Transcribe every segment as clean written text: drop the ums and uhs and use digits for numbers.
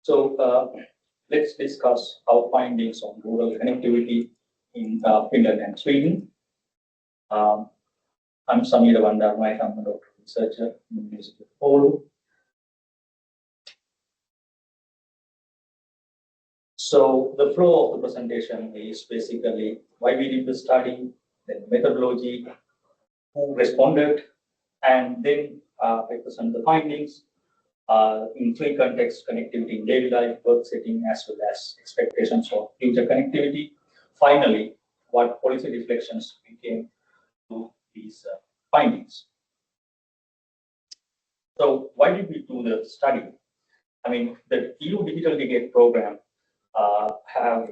So let's discuss our findings on rural connectivity in Finland and Sweden. Um, I'm Sameera. Bandaranayake. I'm a doctoral researcher in the University of Oulu. So the flow of the presentation is basically why we did the study, then methodology, who responded, and then I present the findings in three contexts: connectivity in daily life, work setting, as well as expectations for future connectivity. Finally, what policy reflections became to these findings. So why did we do the study? I mean, the EU Digital Decade program have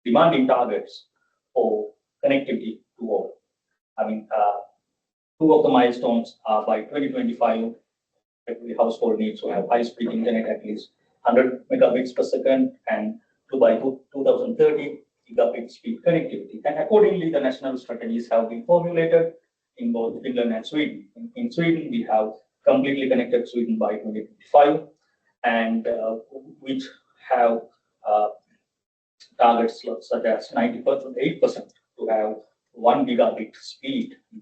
demanding targets for connectivity to all. I mean, two of the milestones are by 2025, every household needs to have high-speed internet at least 100 megabits per second, and by 2030, gigabit speed connectivity. And accordingly, the national strategies have been formulated in both Finland and Sweden. In Sweden, we have completely connected Sweden by 2025, and which have targets such as 90%, 8% to have 1 gigabit speed in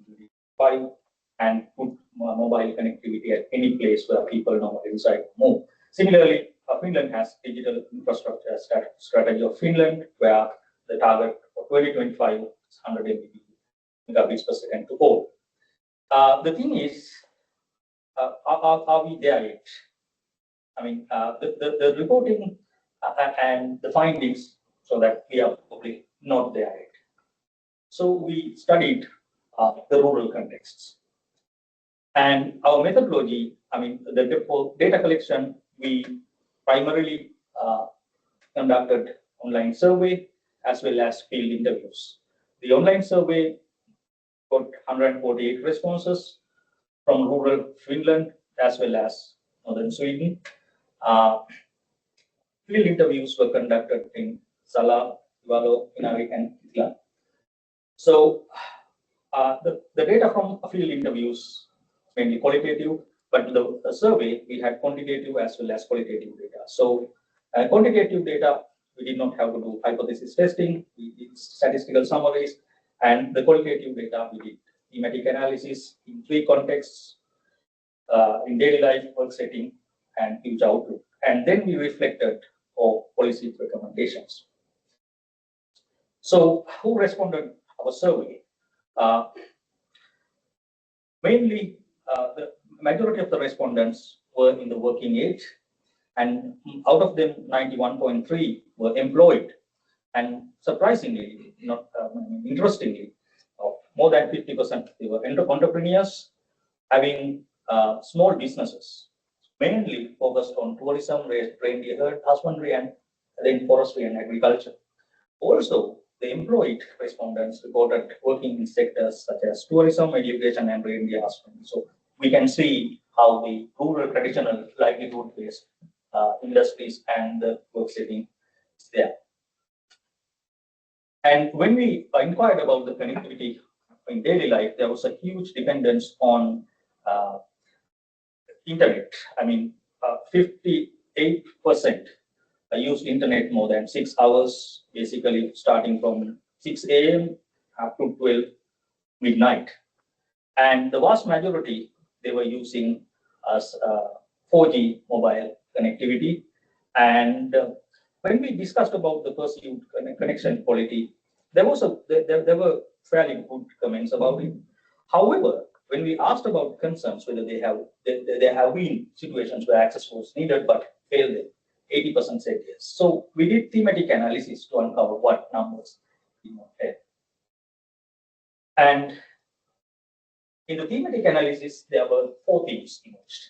2025 and put mobile connectivity at any place where people normally reside or move. Similarly, Finland has digital infrastructure strategy of Finland, where the target for 2025 is 100 megabits per second to all. The thing is, are we there yet? I mean, the reporting and the findings so that we are probably not there yet. So we studied the rural contexts. And our methodology, I mean, the data collection, we primarily conducted online survey as well as field interviews. The online survey got 148 responses from rural Finland as well as northern Sweden. Field interviews were conducted in Sala, Ivalo, Inari, and Kitla. So the data from field interviews mainly qualitative, but the survey we had quantitative as well as qualitative data. So quantitative data, we did not have to do hypothesis testing, we did statistical summaries, and the qualitative data we did thematic analysis in three contexts: in daily life, work setting, and future outlook. And then we reflected for policy recommendations. So who responded our survey? Mainly, the majority of the respondents were in the working age, and out of them, 91.3 were employed. And surprisingly, not interestingly, more than 50% they were entrepreneurs having small businesses, mainly focused on tourism, reindeer herd husbandry, and then forestry and agriculture. Also, the employed respondents reported working in sectors such as tourism, education, and reindeer husbandry. So we can see how the rural traditional livelihood-based industries and the work setting is there. And when we inquired about the connectivity in daily life, there was a huge dependence on internet. I mean, 58% used internet more than 6 hours, basically starting from 6 a.m. up to 12 midnight. And the vast majority, they were using as 4G mobile connectivity. And when we discussed about the perceived connection quality, there were fairly good comments about it. However, when we asked about concerns, whether there have been situations where access was needed but failed, 80% said yes. So we did thematic analysis to uncover what numbers we had. And in the thematic analysis, there were 4 themes emerged.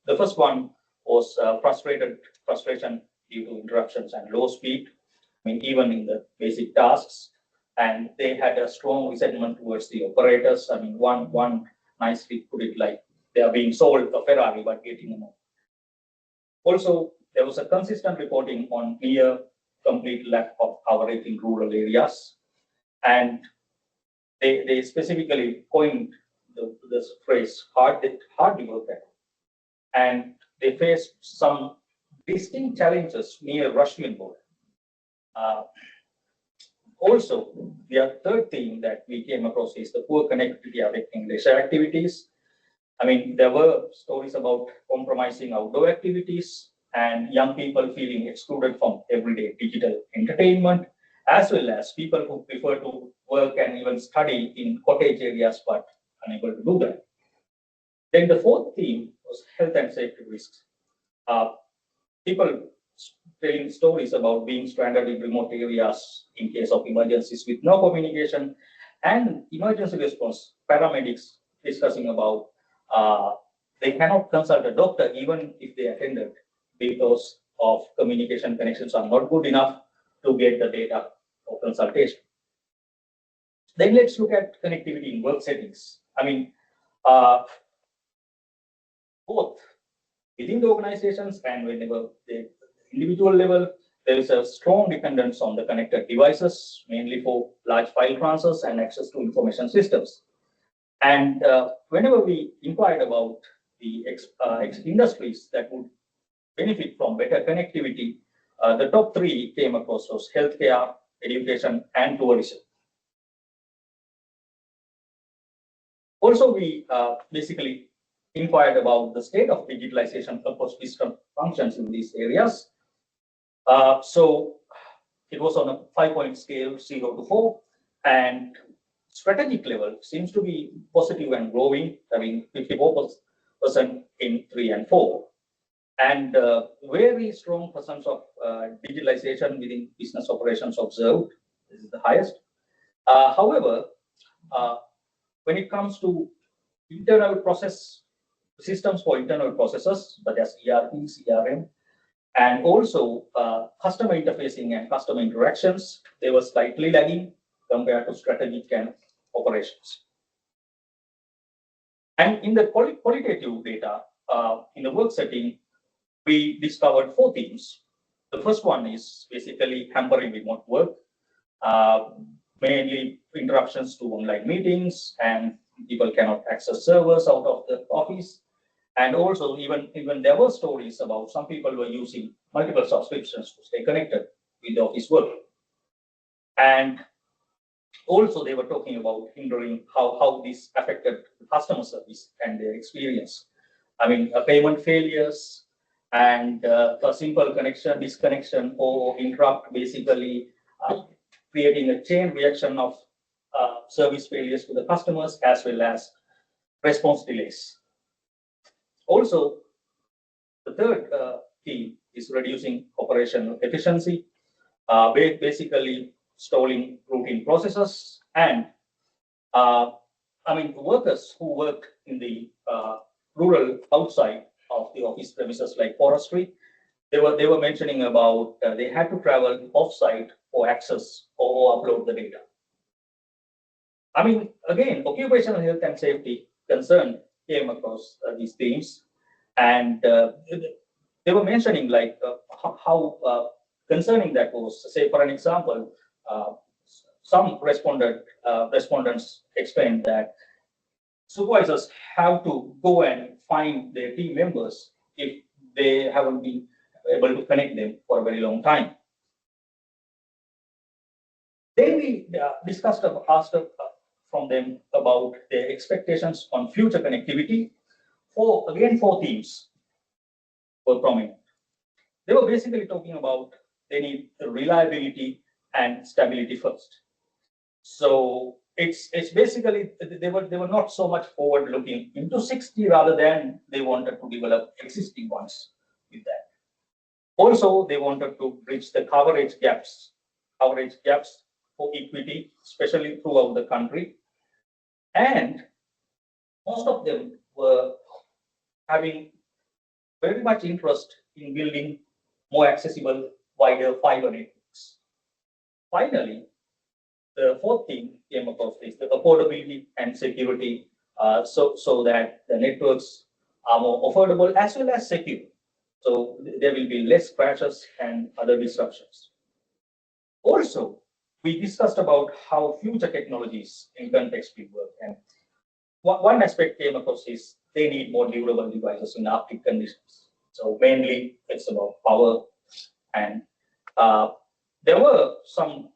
The first one was frustration due to interruptions and low speed, I mean, even in the basic tasks. And they had a strong resentment towards the operators. I mean, one nicely put it like they are being sold a Ferrari but getting more. Also, there was a consistent reporting on near complete lack of coverage in rural areas. And they specifically coined this phrase hardly worked at. And they faced some distinct challenges near Russian border. Uh, Also, the third thing that we came across is the poor connectivity affecting leisure activities. I mean, there were stories about compromising outdoor activities and young people feeling excluded from everyday digital entertainment, as well as people who prefer to work and even study in cottage areas but unable to do that. Then the fourth theme was health and safety risks. Uh, People telling stories about being stranded in remote areas in case of emergencies with no communication, and emergency response paramedics discussing about they cannot consult a doctor even if they attended because of communication connections are not good enough to get the data for consultation. Then let's look at connectivity in work settings. I mean, uh, both within the organizations and whenever the individual level, there is a strong dependence on the connected devices, mainly for large file transfers and access to information systems. And whenever we inquired about the industries that would benefit from better connectivity, the top three came across was healthcare, education, and tourism. Also, we basically inquired about the state of digitalization across different functions in these areas. So it was on a 5-point scale, 0 to 4, and strategic level seems to be positive and growing, having 54% in 3 and 4. And very strong presence of digitalization within business operations observed. This is the highest. However, when it comes to internal process systems for internal processes such as ERP, CRM, and also customer interfacing and customer interactions, they were slightly lagging compared to strategic and operations. And in the qualitative data, in the work setting, we discovered 4 themes. The first one is basically hampering remote work, mainly interruptions to online meetings, and people cannot access servers out of the office. And also, even there were stories about some people were using multiple subscriptions to stay connected with the office work. And also, they were talking about hindering how this affected customer service and their experience. I mean, payment failures and a simple connection, disconnection, or interrupt, basically creating a chain reaction of service failures to the customers as well as response delays. Also, the third key is reducing operational efficiency, basically stalling routine processes, and I mean workers who work in the rural outside of the office premises like forestry. They were mentioning about they had to travel off-site for access or upload the data. I mean, again, occupational health and safety concern came across these themes, and they were mentioning like how concerning that was. Say, for an example, some respondents explained that supervisors have to go and find their team members if they haven't been able to connect them for a very long time. Then we asked from them about their expectations on future connectivity. Again, 4 themes were prominent. They were basically talking about they need reliability and stability first. So it's basically they were not so much forward looking into 6G rather than they wanted to develop existing ones with that. Also, they wanted to bridge the coverage gaps for equity, especially throughout the country. And most of them were having very much interest in building more accessible, wider fiber networks. Finally, the fourth thing came across is the affordability and security, so that the networks are more affordable as well as secure. So there will be less crashes and other disruptions. Also, we discussed about how future technologies in context will work. And one aspect came across is they need more durable devices in Arctic conditions. So mainly it's about power, and there were some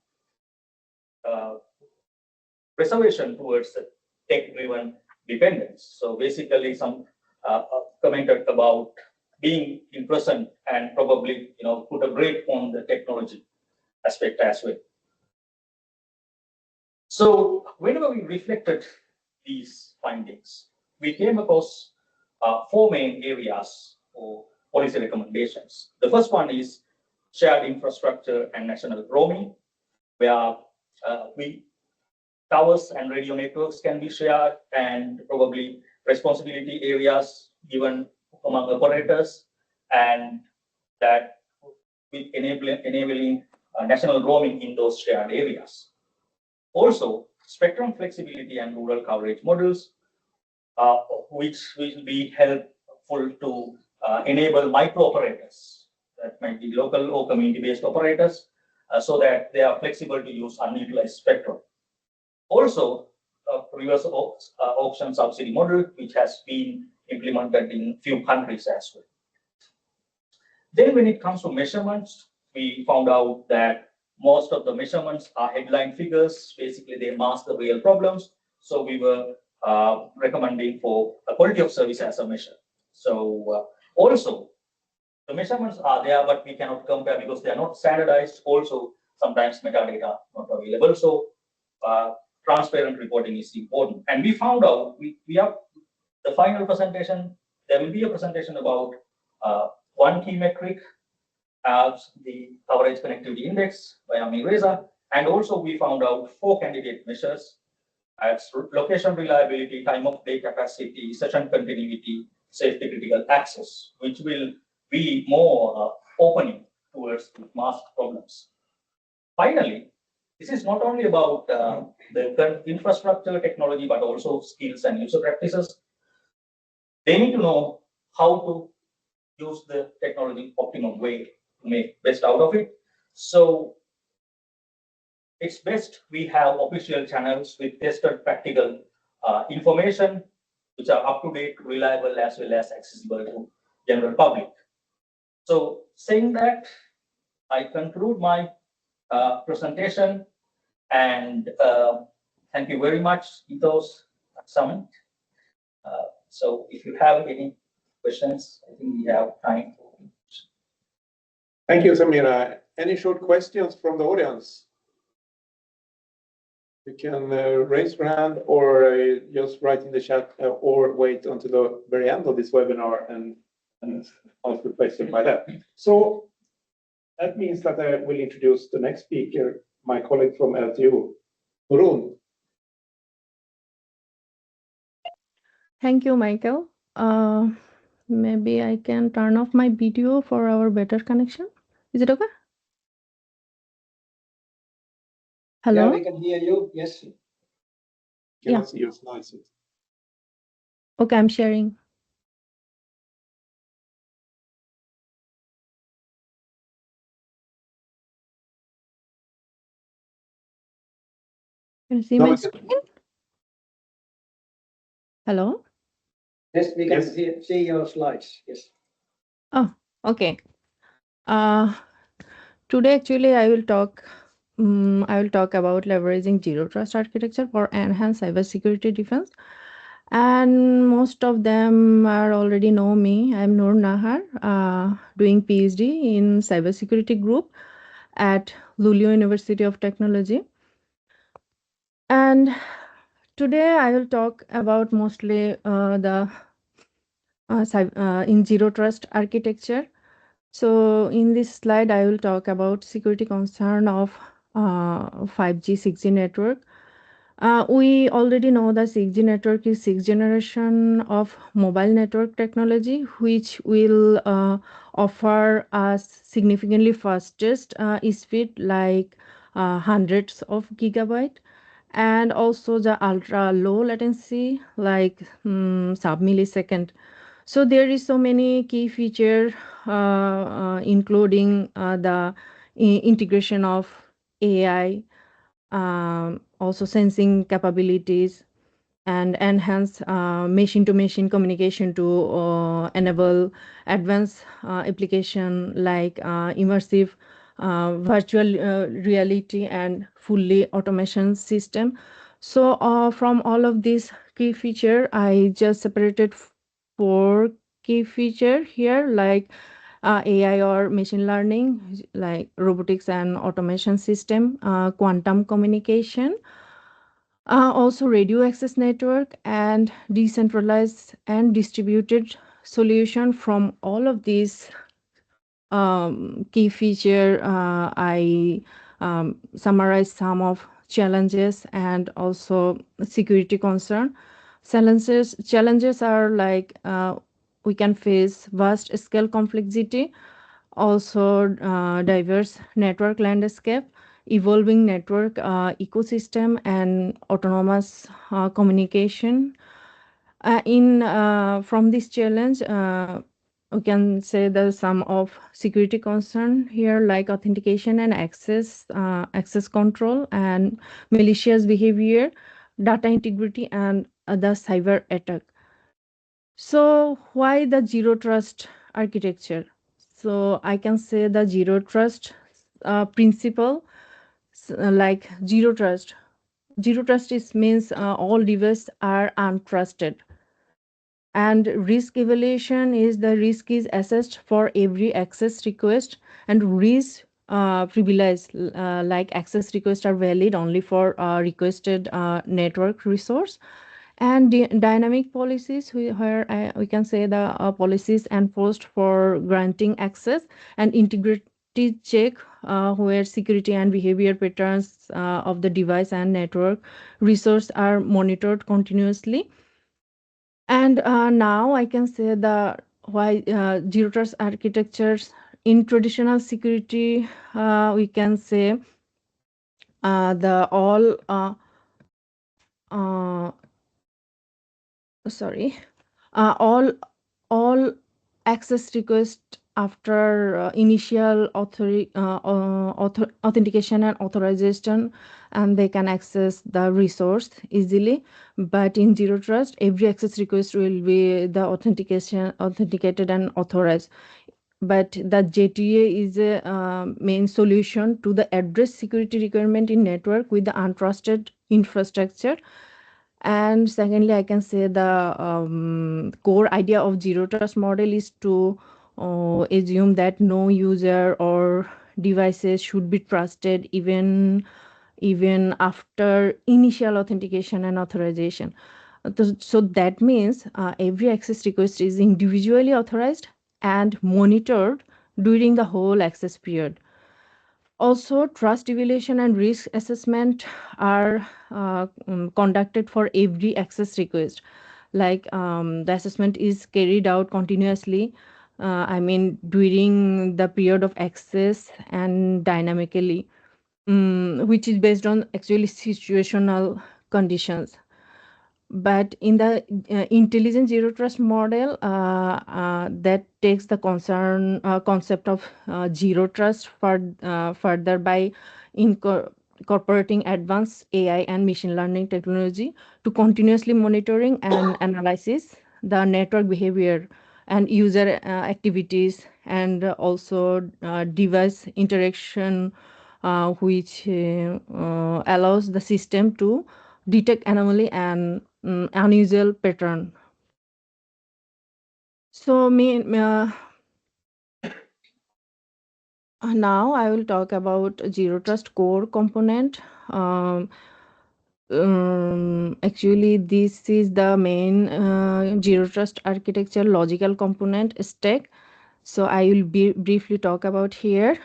reservation towards the tech-driven dependence. So basically, some commented about being in present and probably put a brake on the technology aspect as well. So whenever we reflected these findings, we came across four main areas for policy recommendations. The first one is shared infrastructure and national roaming, where towers and radio networks can be shared, and probably responsibility areas given among operators, and that with enabling national roaming in those shared areas. Also, spectrum flexibility and rural coverage models, which will be helpful to enable micro operators, that might be local or community-based operators, so that they are flexible to use unutilized spectrum. Also, reverse auction subsidy model, which has been implemented in few countries as well. Then when it comes to measurements, we found out that most of the measurements are headline figures. Basically, they mask the real problems. So we were recommending for a quality of service as a measure. So also, the measurements are there, but we cannot compare because they are not standardized. Also, sometimes metadata are not available. So transparent reporting is important. And we found out, we have the final presentation, there will be a presentation about one key metric as the coverage connectivity index by Amirreza. And also we found out 4 candidate measures as location reliability, time of day capacity, session continuity, safety critical access, which will be more opening towards the mask problems. Finally, this is not only about the infrastructure technology, but also skills and user practices. They need to know how to use the technology optimum way to make best out of it. So it's best we have official channels with tested practical information, which are up to date, reliable, as well as accessible to general public. So saying that, I conclude my presentation, and thank you very much, Ethos Summit. So if you have any questions, I think we have time. Thank you, Sameera. Any short questions from the audience? You can raise your hand or just write in the chat or wait until the very end of this webinar and ask the question by that. So that means that I will introduce the next speaker, my colleague from LTU, Nurun. Thank you, Michael. Maybe I can turn off my video for our better connection. Is it okay? Hello? Yeah, we can hear you. Yes. Can I see your slides? Okay, I'm sharing. Can you see my screen? Hello? Yes, we can see your slides. Yes. Oh, okay. Today, actually, I will talk about leveraging zero trust architecture for enhanced cybersecurity defense. And most of them are already know me. I'm Nurun Nahar, doing PhD in cybersecurity group at Luleå University of Technology. And today I will talk about mostly in zero trust architecture. So in this slide, I will talk about security concern of 5G, 6G network. We already know that 6G network is 6th generation of mobile network technology, which will offer us significantly fastest speed, like hundreds of gigabyte, and also the ultra low latency, like sub-millisecond. So there is so many key feature, including the integration of AI, also sensing capabilities, and enhance machine-to-machine communication to enable advanced application like immersive virtual reality and fully automation system. So from all of these key feature, I just separated 4 key feature here, like AI or machine learning, like robotics and automation system, quantum communication, also radio access network, and decentralized and distributed solution. From all of these key feature, I summarize some of challenges and also security concern. Challenges are like we can face vast scale complexity, also diverse network landscape, evolving network ecosystem, and autonomous communication. In From this challenge, we can say there's some of security concern here, like authentication and access control, and malicious behavior, data integrity, and other cyber attack. So why the zero trust architecture? So I can say the zero trust principle, like zero trust. Zero trust is means all devices are untrusted, and risk evaluation is the risk is assessed for every access request, and risk privilege, like access requests are valid only for requested network resource, and dynamic policies where we can say the policies enforced for granting access, and integrity check where security and behavior patterns of the device and network resource are monitored continuously. And now I can say the why zero trust architectures in traditional security, we can say the uh, sorry all access requests after initial authentication and authorization, and they can access the resource easily. But in zero trust, every access request will be the authenticated and authorized. But the JTA is a main solution to the address security requirement in network with the untrusted infrastructure. And secondly, I can say the core idea of zero trust model is to assume that no user or devices should be trusted even after initial authentication and authorization. So that means every access request is individually authorized and monitored during the whole access period. Also, trust evaluation and risk assessment are conducted for every access request. Like the assessment is carried out continuously, during the period of access and dynamically, which is based on actually situational conditions. But in the intelligent zero trust model, that takes the concept of zero trust further by incorporating advanced AI and machine learning technology to continuously monitoring and analysis the network behavior and user activities, and also device interaction, which allows the system to detect anomaly and unusual pattern. So now I will talk about zero trust core component. Actually, this is the main zero trust architecture logical component stack. So I will briefly talk about here.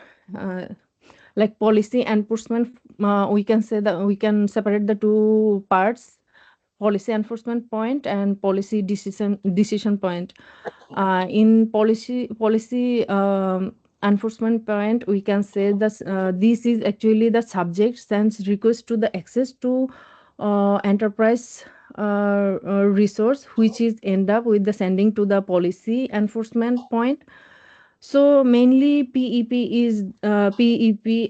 Like policy enforcement, we can say that we can separate the two parts: policy enforcement point and policy decision point. In policy enforcement point, we can say that this is actually the subject sends request to the access to enterprise resource, which is end up with the sending to the policy enforcement point. So mainly PEP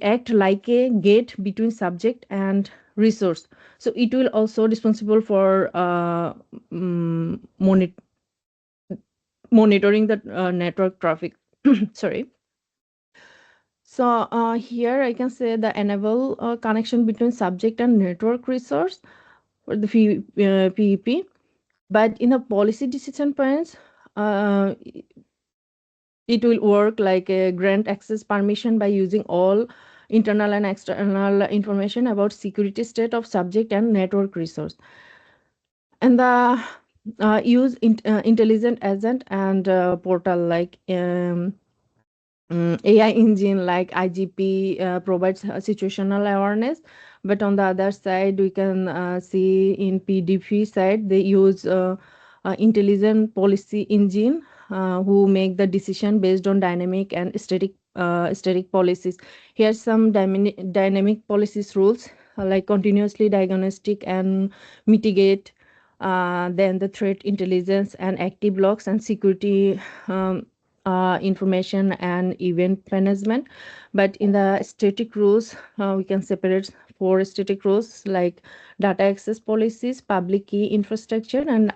act like a gate between subject and resource. So it will also responsible for monitoring the network traffic. Sorry. So here I can say the enable connection between subject and network resource for the PEP. But in the policy decision points, it will work like a grant access permission by using all internal and external information about security state of subject and network resource. And the use intelligent agent and portal like AI engine like IGP provides situational awareness, but on the other side, we can see in PDP side they use intelligent policy engine who make the decision based on dynamic and static policies. Here's some dynamic policies rules like continuously diagnostic and mitigate. Then the threat intelligence and active logs and security information and event management. But in the static rules, we can separate 4 static rules like data access policies, public key infrastructure, and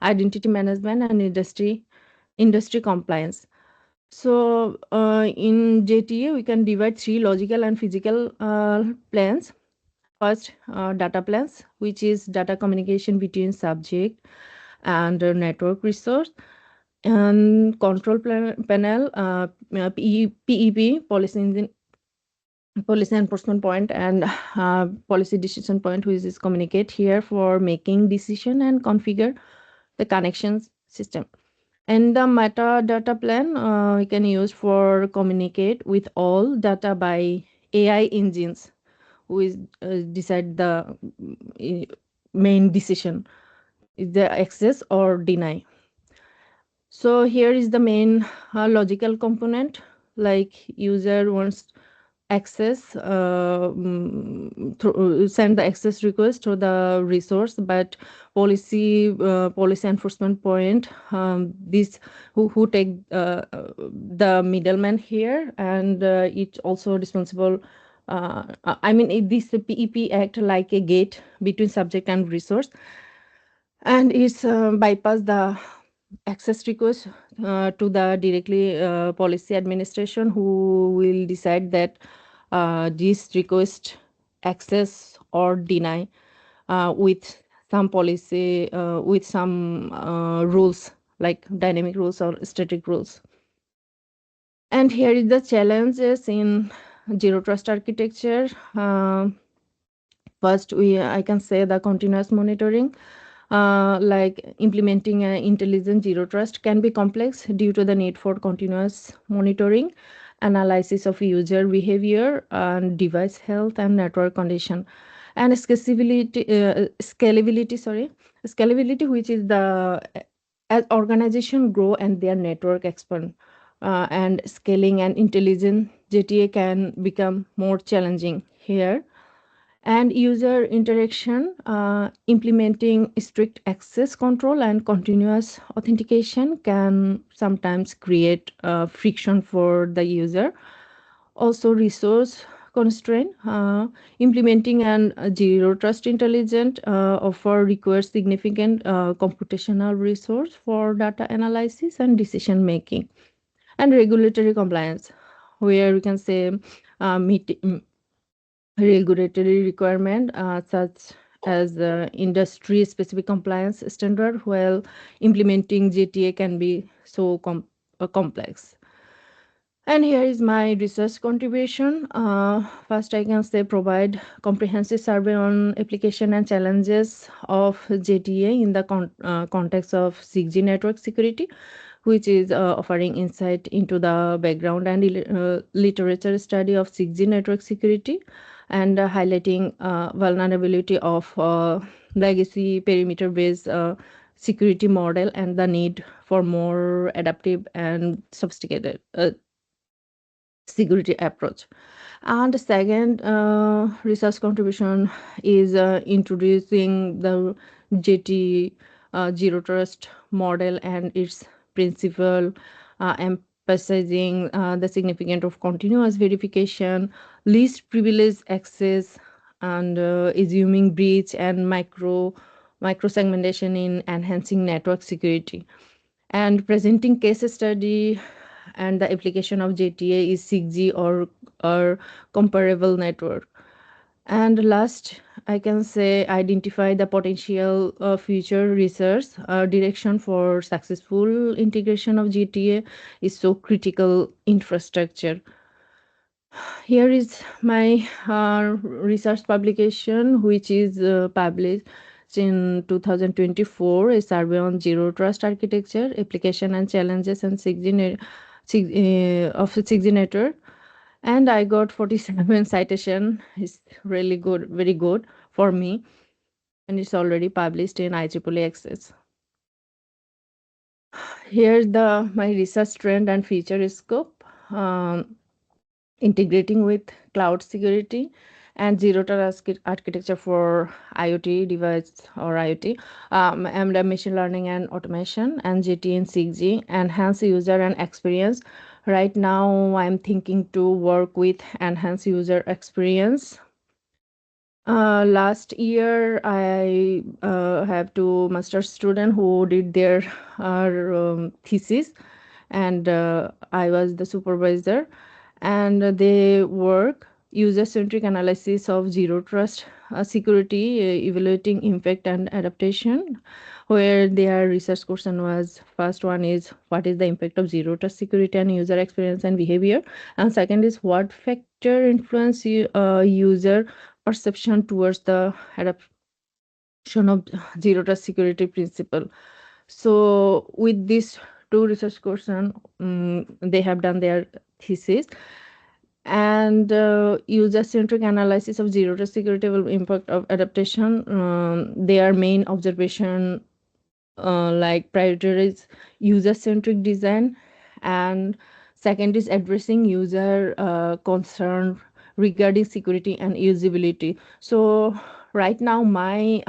identity management and industry compliance. So in JTA, we can divide 3 logical and physical plans. First, data plans, which is data communication between subject and network resource, and control panel, PEP, policy enforcement point, and policy decision point, which is communicate here for making decision and configure the connections system. And the metadata plan we can use for communicate with all data by AI engines, who is decide the main decision, is the access or deny. So here is the main logical component, like user wants access, send the access request to the resource, but policy enforcement point, this who take the middleman here, and it also responsible. I mean, this PEP act like a gate between subject and resource, and it's bypass the access request to the directly policy administration, who will decide that this request access or deny with some policy, with some rules like dynamic rules or static rules. And here is the challenges in zero trust architecture. First, I can say the continuous monitoring. Like implementing an intelligent zero trust can be complex due to the need for continuous monitoring, analysis of user behavior and device health and network condition, and scalability, which is the as organization grow and their network expand, and scaling and intelligent JTA can become more challenging here. And user interaction, implementing strict access control and continuous authentication can sometimes create friction for the user. Also, resource constraint, implementing an zero trust intelligent offer requires significant computational resource for data analysis and decision making. And regulatory compliance, where we can say regulatory requirement such as industry specific compliance standard, while implementing JTA can be so complex. And here is my research contribution. First, I can say provide comprehensive survey on application and challenges of JTA in the context of 6G network security, which is offering insight into the background and literature study of 6G network security, and highlighting vulnerability of legacy perimeter-based security model and the need for more adaptive and sophisticated security approach. And the second research contribution is introducing the JT zero trust model and its principle, emphasizing the significance of continuous verification, least privileged access, and assuming breach and micro segmentation in enhancing network security. And presenting case study and the application of JTA is 6G or comparable network. And last, I can say identify the potential future research direction for successful integration of GTA is so critical infrastructure. Here is my research publication, which is published in 2024, a survey on zero trust architecture, application and challenges and 6G of 6G network. And I got 47 citation. It's really good, very good for me. And it's already published in IEEE Access. Here's my research trend and feature scope. Integrating with cloud security and zero trust architecture for IoT device or IoT, and machine learning and automation, and JT and 6G, enhance user and experience. Right now, I'm thinking to work with enhance user experience. Last year, I have two master students who did their thesis, and I was the supervisor, and they work user-centric analysis of zero trust security, evaluating impact and adaptation, where their research question was, first one is what is the impact of zero trust security and user experience and behavior, and second is what factor influence user perception towards the adoption of zero trust security principle. So with these two research question, they have done their thesis, and user-centric analysis of zero trust security will impact of adaptation. Their main observation like prioritize user-centric design, and second is addressing user concern regarding security and usability. So right now my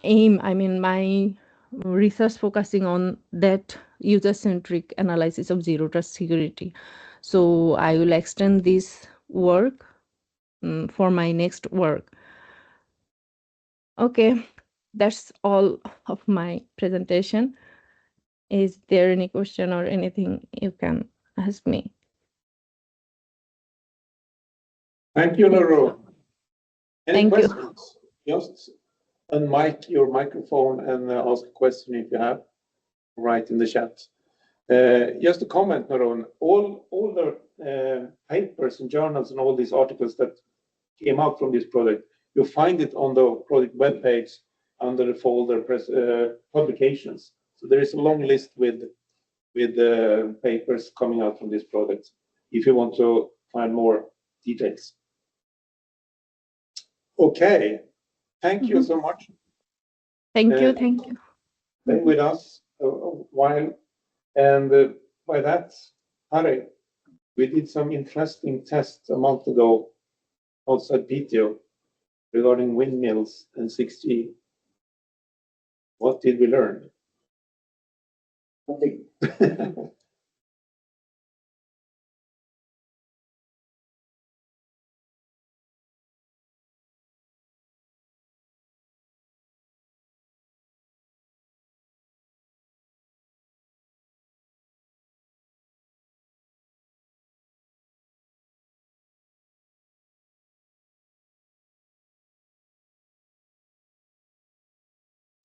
aim, I mean my research focusing on that user-centric analysis of zero trust security. So I will extend this work for my next work. Okay, that's all of my presentation. Is there any question or anything you can ask me? Thank you, Nurun. Any Thank you. questions? Just unmic your microphone and ask a question if you have. Write in the chat. Just a comment, Nurun. All the papers and journals and all these articles that came out from this project, you find it on the project webpage under the folder publications. So there is a long list with papers coming out from this project if you want to find more details. Okay, thank you so much. Thank you. Thank you. Stay with us a while, and by that, Harri, we did some interesting tests a month ago outside PTO regarding windmills and 6G. What did we learn? Nothing.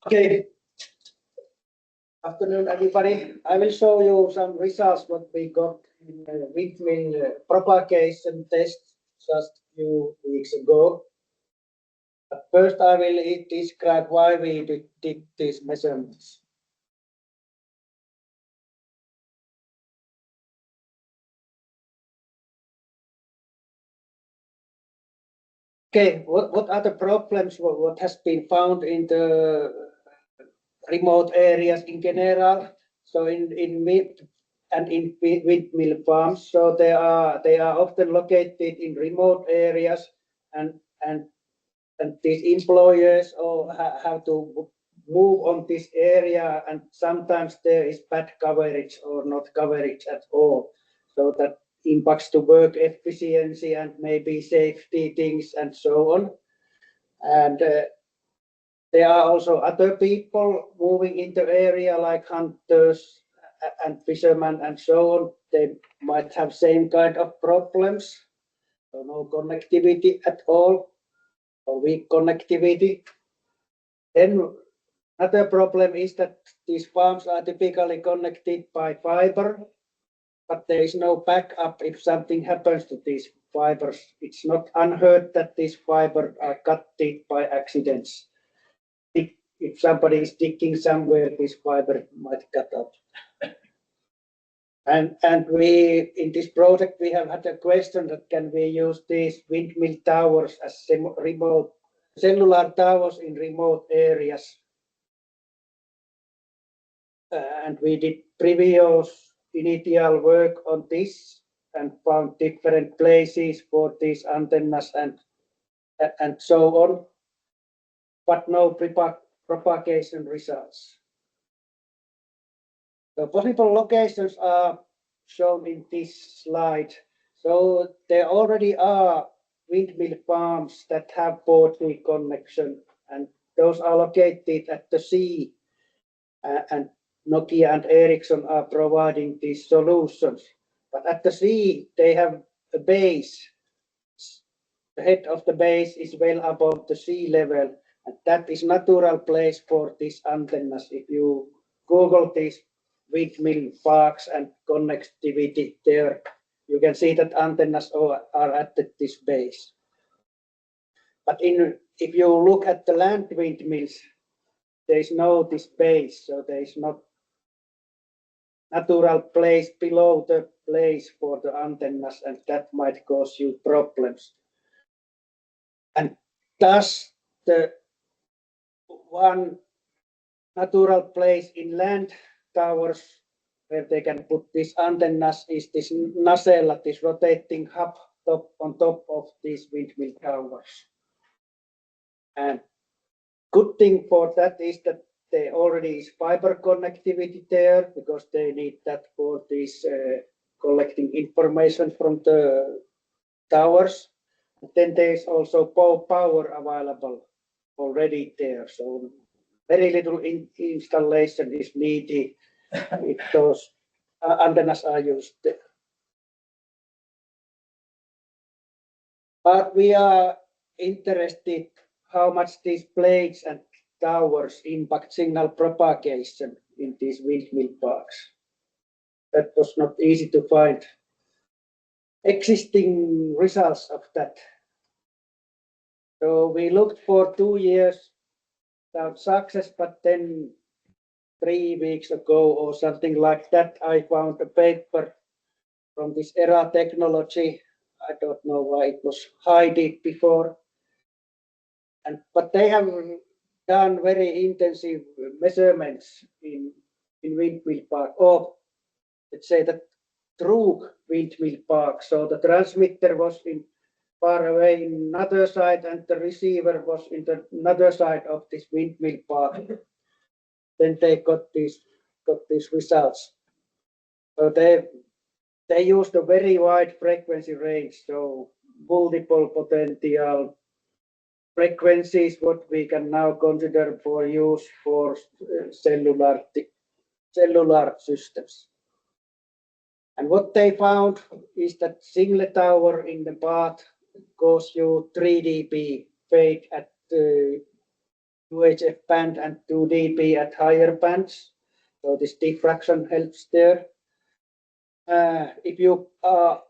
Okay. Afternoon, everybody. I will show you some results what we got in windmill propagation test just a few weeks ago. But first, I will describe why we did these measurements. Okay, what are the problems? What has been found in the remote areas in general? So in windmill farms, so they are often located in remote areas, and these employers have to move on this area, and sometimes there is bad coverage or not coverage at all. So that impacts to work efficiency and maybe safety things and so on. And there are also other people moving into area like hunters and fishermen and so on. They might have same kind of problems. So no connectivity at all, or weak connectivity. Then another problem is that these farms are typically connected by fiber, but there is no backup if something happens to these fibers. It's not unheard that these fibers are cut by accidents. If somebody is digging somewhere, this fiber might cut out. And we, in this project, we have had a question that can we use these windmill towers as remote cellular towers in remote areas. And we did previous initial work on this and found different places for these antennas and so on, but no propagation results. The possible locations are shown in this slide. So there already are windmill farms that have 4G connection, and those are located at the sea. And Nokia and Ericsson are providing these solutions. But at the sea, they have a base. The head of the base is well above the sea level, and that is natural place for these antennas. If you Google these windmill parks and connectivity there, you can see that antennas are at this base. But if you look at the land windmills, there is no this base, so there is not natural place below the place for the antennas, and that might cause you problems. And thus, the one natural place in land towers where they can put these antennas is this nacella, this rotating hub on top of these windmill towers. And good thing for that is that there already is fiber connectivity there, because they need that for this collecting information from the towers. And then there is also power available already there, so very little installation is needed if those antennas are used there. But we are interested how much these blades and towers impact signal propagation in these windmill parks. That was not easy to find existing results of that. So we looked for 2 years without success, but then 3 weeks ago or something like that, I found a paper from this ERA technology. I don't know why it was hidden before. But they have done very intensive measurements in windmill park, or let's say that true windmill park. So the transmitter was in far away in another side, and the receiver was in the another side of this windmill park. Then they got these results. So they used a very wide frequency range, so multiple potential frequencies what we can now consider for use for cellular systems. And what they found is that single tower in the path goes you 3 dB fade at the UHF band and 2 dB at higher bands. So this diffraction helps there. If you are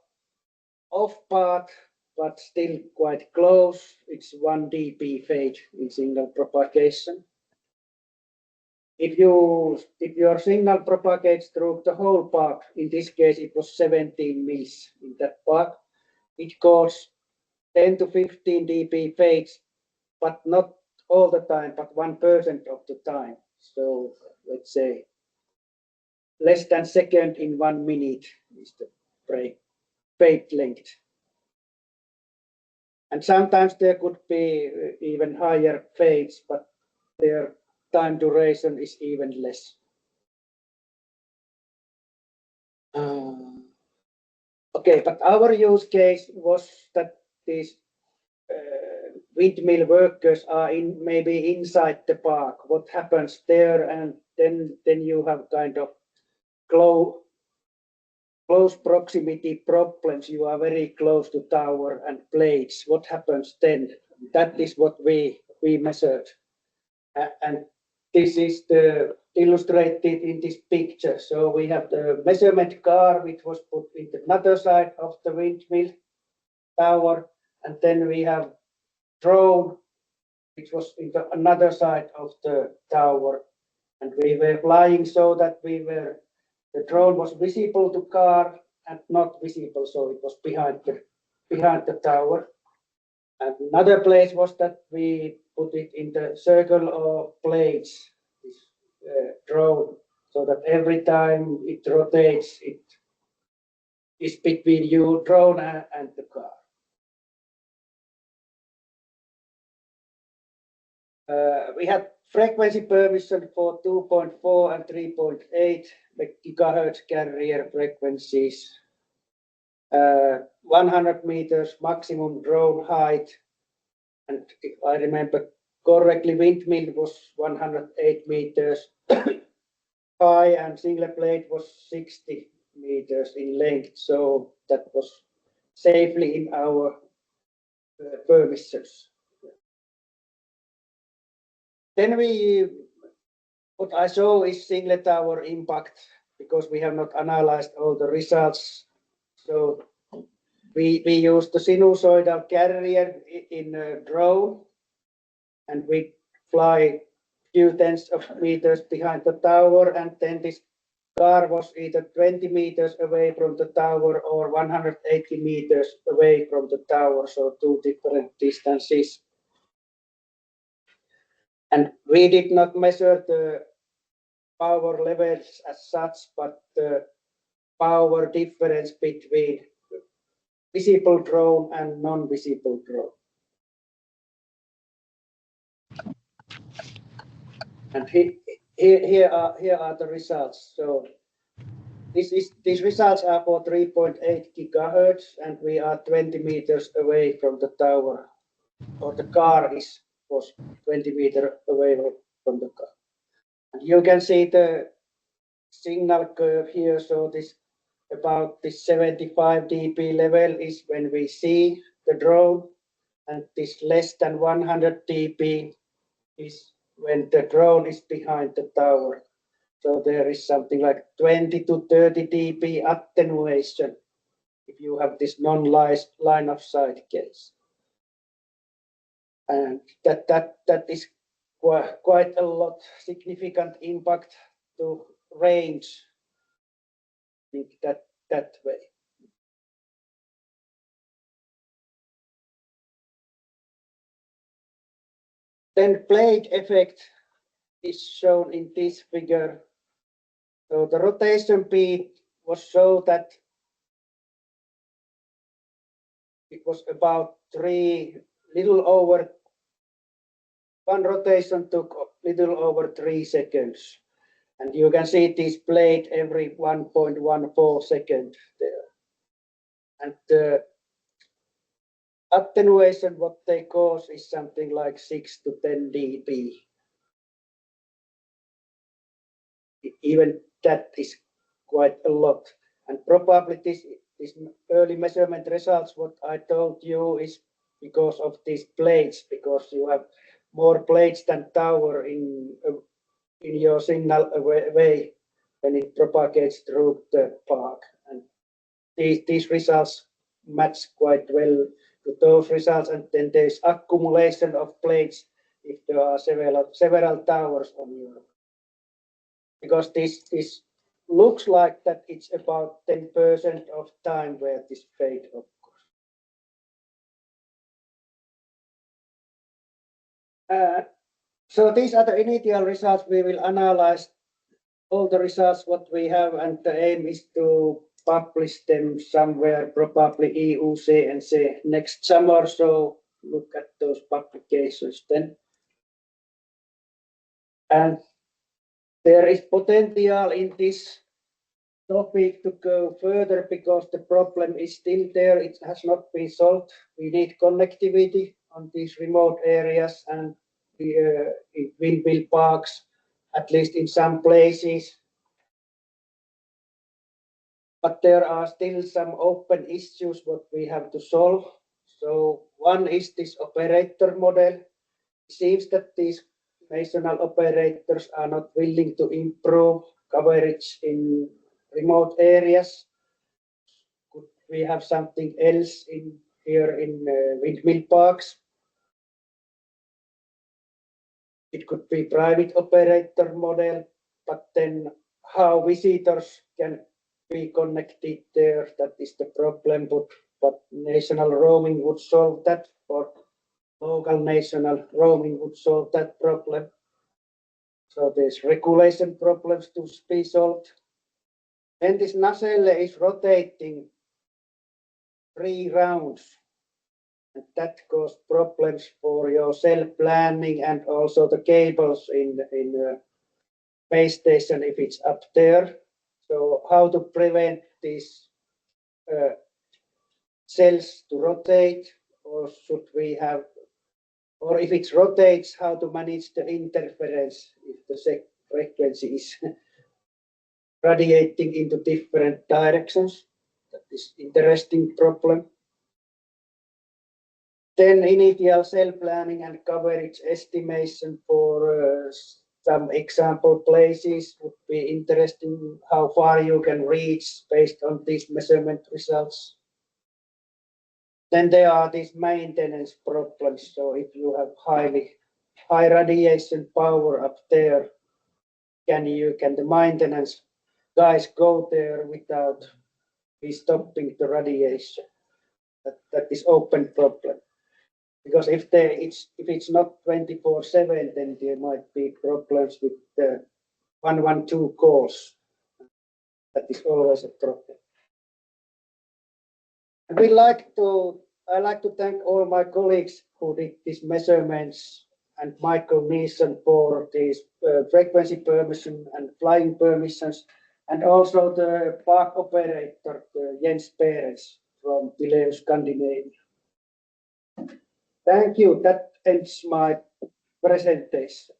off path but still quite close, it's 1 dB fade in signal propagation. If your signal propagates through the whole park, in this case it was 17 mils in that park, it caused 10 to 15 dB fades, but not all the time, but 1% of the time. So let's say less than second in 1 minute is the fade length. And sometimes there could be even higher fades, but their time duration is even less. Okay, but our use case was that these windmill workers are maybe inside the park. What happens there, and then you have kind of close proximity problems. You are very close to tower and blades. What happens then? That is what we measured, and this is illustrated in this picture. So we have the measurement car, which was put in the other side of the windmill tower, and then we have drone, which was in the another side of the tower, and we were flying so that the drone was visible to car and not visible, so it was behind the tower. And another place was that we put it in the circle of blades, this drone, so that every time it rotates, it is between you, drone, and the car. We had frequency permission for 2.4 and 3.8 gigahertz carrier frequencies. 100 meters maximum drone height, and if I remember correctly, windmill was 108 meters high, and single blade was 60 meters in length, so that was safely in our permissions. Then what I show is single tower impact, because we have not analyzed all the results. So we use the sinusoidal carrier in a drone, and we fly few tens of meters behind the tower, and then this car was either 20 meters away from the tower or 180 meters away from the tower, so two different distances. And we did not measure the power levels as such, but the power difference between visible drone and non-visible drone. And here are the results. So these results are for 3.8 gigahertz, and we are 20 meters away from the tower, or the car was 20 meters away from the car. And you can see the signal curve here. So this about this 75 dB level is when we see the drone, and this less than 100 dB is when the drone is behind the tower. So there is something like 20 to 30 dB attenuation if you have this non-line of sight case. And that is quite a lot, significant impact to range. I think that way. Then blade effect is shown in this figure. So the rotation speed was so that it was about little over, one rotation took little over 3 seconds. And you can see this blade every 1.14 seconds there. And the attenuation, what they cause, is something like 6 to 10 dB. Even that is quite a lot. And probably this early measurement results, what I told you, is because of these blades, because you have more blades than tower in your signal way when it propagates through the park. And these results match quite well to those results. And then there's accumulation of blades if there are several towers on your, because this looks like that it's about 10% of time where this fade occurs. So these are the initial results. We will analyze all the results what we have, and the aim is to publish them somewhere, probably EU CNC next summer. So look at those publications then. And there is potential in this topic to go further because the problem is still there. It has not been solved. We need connectivity on these remote areas and in windmill parks, at least in some places. But there are still some open issues what we have to solve. So one is this operator model. It seems that these national operators are not willing to improve coverage in remote areas. Could we have something else here in windmill parks? It could be private operator model, but then how visitors can be connected there, that is the problem. But national roaming would solve that, or local national roaming would solve that problem. So there's regulation problems to be solved. And this nacelle is rotating 3 rounds, and that causes problems for your cell planning and also the cables in base station if it's up there. So how to prevent these cells to rotate, or should we have, or if it rotates, how to manage the interference if the frequency is radiating into different directions? That is interesting problem. Then initial cell planning and coverage estimation for some example places would be interesting, how far you can reach based on these measurement results. Then there are these maintenance problems. So if you have high radiation power up there, can the maintenance guys go there without stopping the radiation? That is open problem. Because if it's not 24/7, then there might be problems with the 112 calls. That is always a problem. And I like to thank all my colleagues who did these measurements, and Michael Neeson for these frequency permission and flying permissions, and also the park operator, Jens Perens from Luleå, Scandinavia. Thank you. That ends my presentation.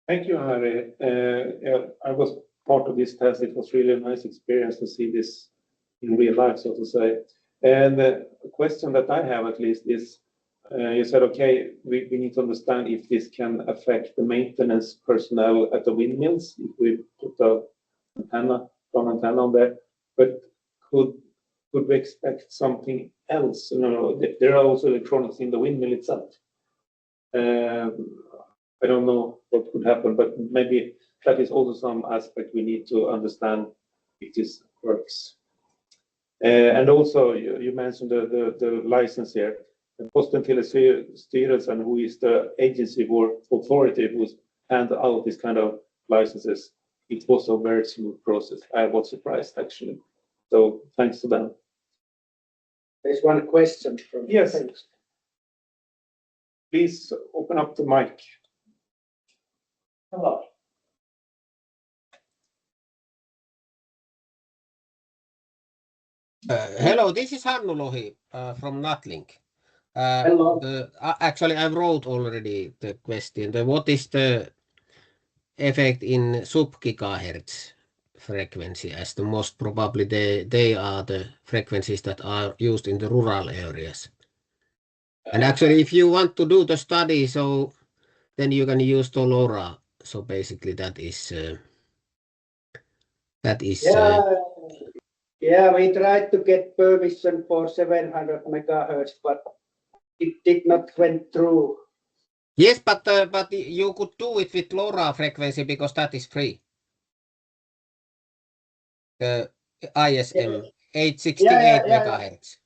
Thank you, Harri. I was part of this test. It was really a nice experience to see this in real life, so to say. And the question that I have at least is, you said, okay, we need to understand if this can affect the maintenance personnel at the windmills, if we put a antenna on there. But could we expect something else? You know, there are also electronics in the windmill itself. I don't know what could happen, but maybe that is also some aspect we need to understand if this works. And also, you mentioned the license here. The Posten Telestyrelsen, who is the agency or authority who's hand out this kind of licenses, it was a very smooth process. I was surprised, actually. So thanks to them. There's one question from Yes. Please open up the mic. Hello. Hello, this is Hannu Lohi from Natlink. Hello. Actually, I wrote already the question. What is the effect in sub-gigahertz frequency, as the most probably they are the frequencies that are used in the rural areas. And actually, if you want to do the study, so then you can use the LoRa. So basically, that is. Yeah, we tried to get permission for 700 megahertz, but it did not went through. Yes, but you could do it with LoRa frequency because that is free. The ISM 868 megahertz.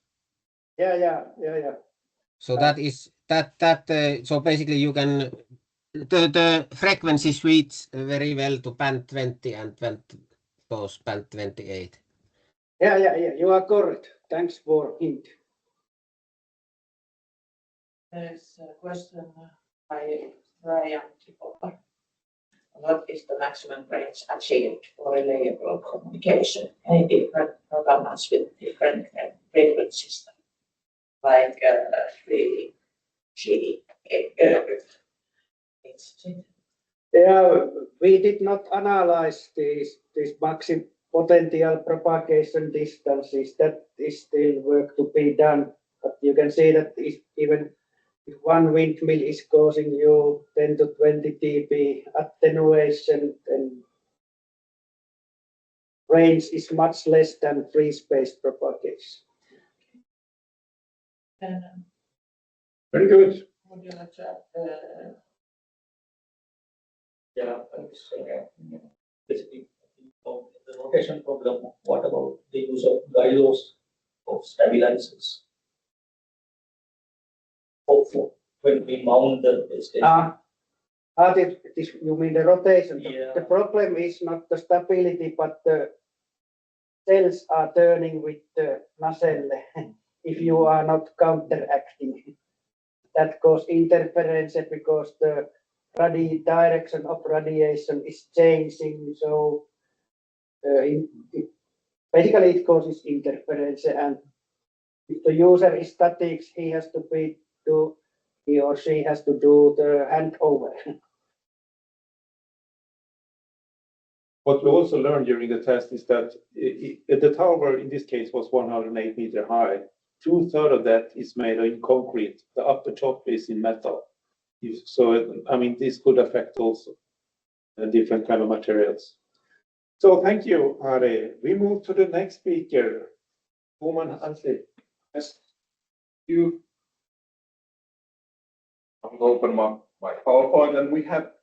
Yeah. So that is that. So basically, you can the frequency suits very well to band 20 and band 28. Yeah. You are correct. Thanks for hint. There's a question by Ryan. what is the maximum range achieved for reliable communication? Maybe programs with different frequencies, like 3G. Yeah, we did not analyze these maximum potential propagation distances. That is still work to be done. But you can see that even if one windmill is causing you 10 to 20 dB attenuation, then range is much less than free space propagation. Very good. Would you like to add? Yeah, basically, the rotation problem, what about the use of gyros of stabilizers? When we mount the station. You mean the rotation? Yeah. The problem is not the stability, but the cells are turning with the nacelle if you are not counteracting. That causes interference because the direction of radiation is changing. So basically it causes interference, and if the user is static, he or she has to do the handover. What we also learned during the test is that the tower in this case was 108 meters high. 2/3 of that is made in concrete. The upper top is in metal. So, I mean, this could affect also different kind of materials. So thank you, Harri. We move to the next speaker, Anssi. Yes. I'm going to open my PowerPoint, and we have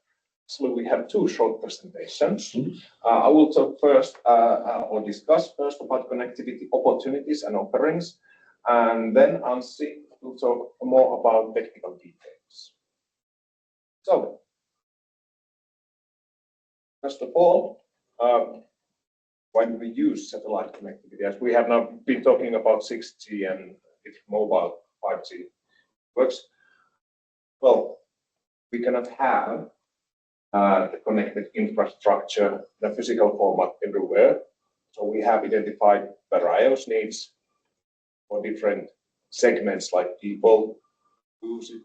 two short presentations. I will talk first or discuss first about connectivity opportunities and offerings, and then Anssi will talk more about technical details. So, first of all, why do we use satellite connectivity? As we have now been talking about 6G and if mobile 5G works, well, we cannot have the connected infrastructure in a physical format everywhere. So we have identified various needs for different segments like people, use it,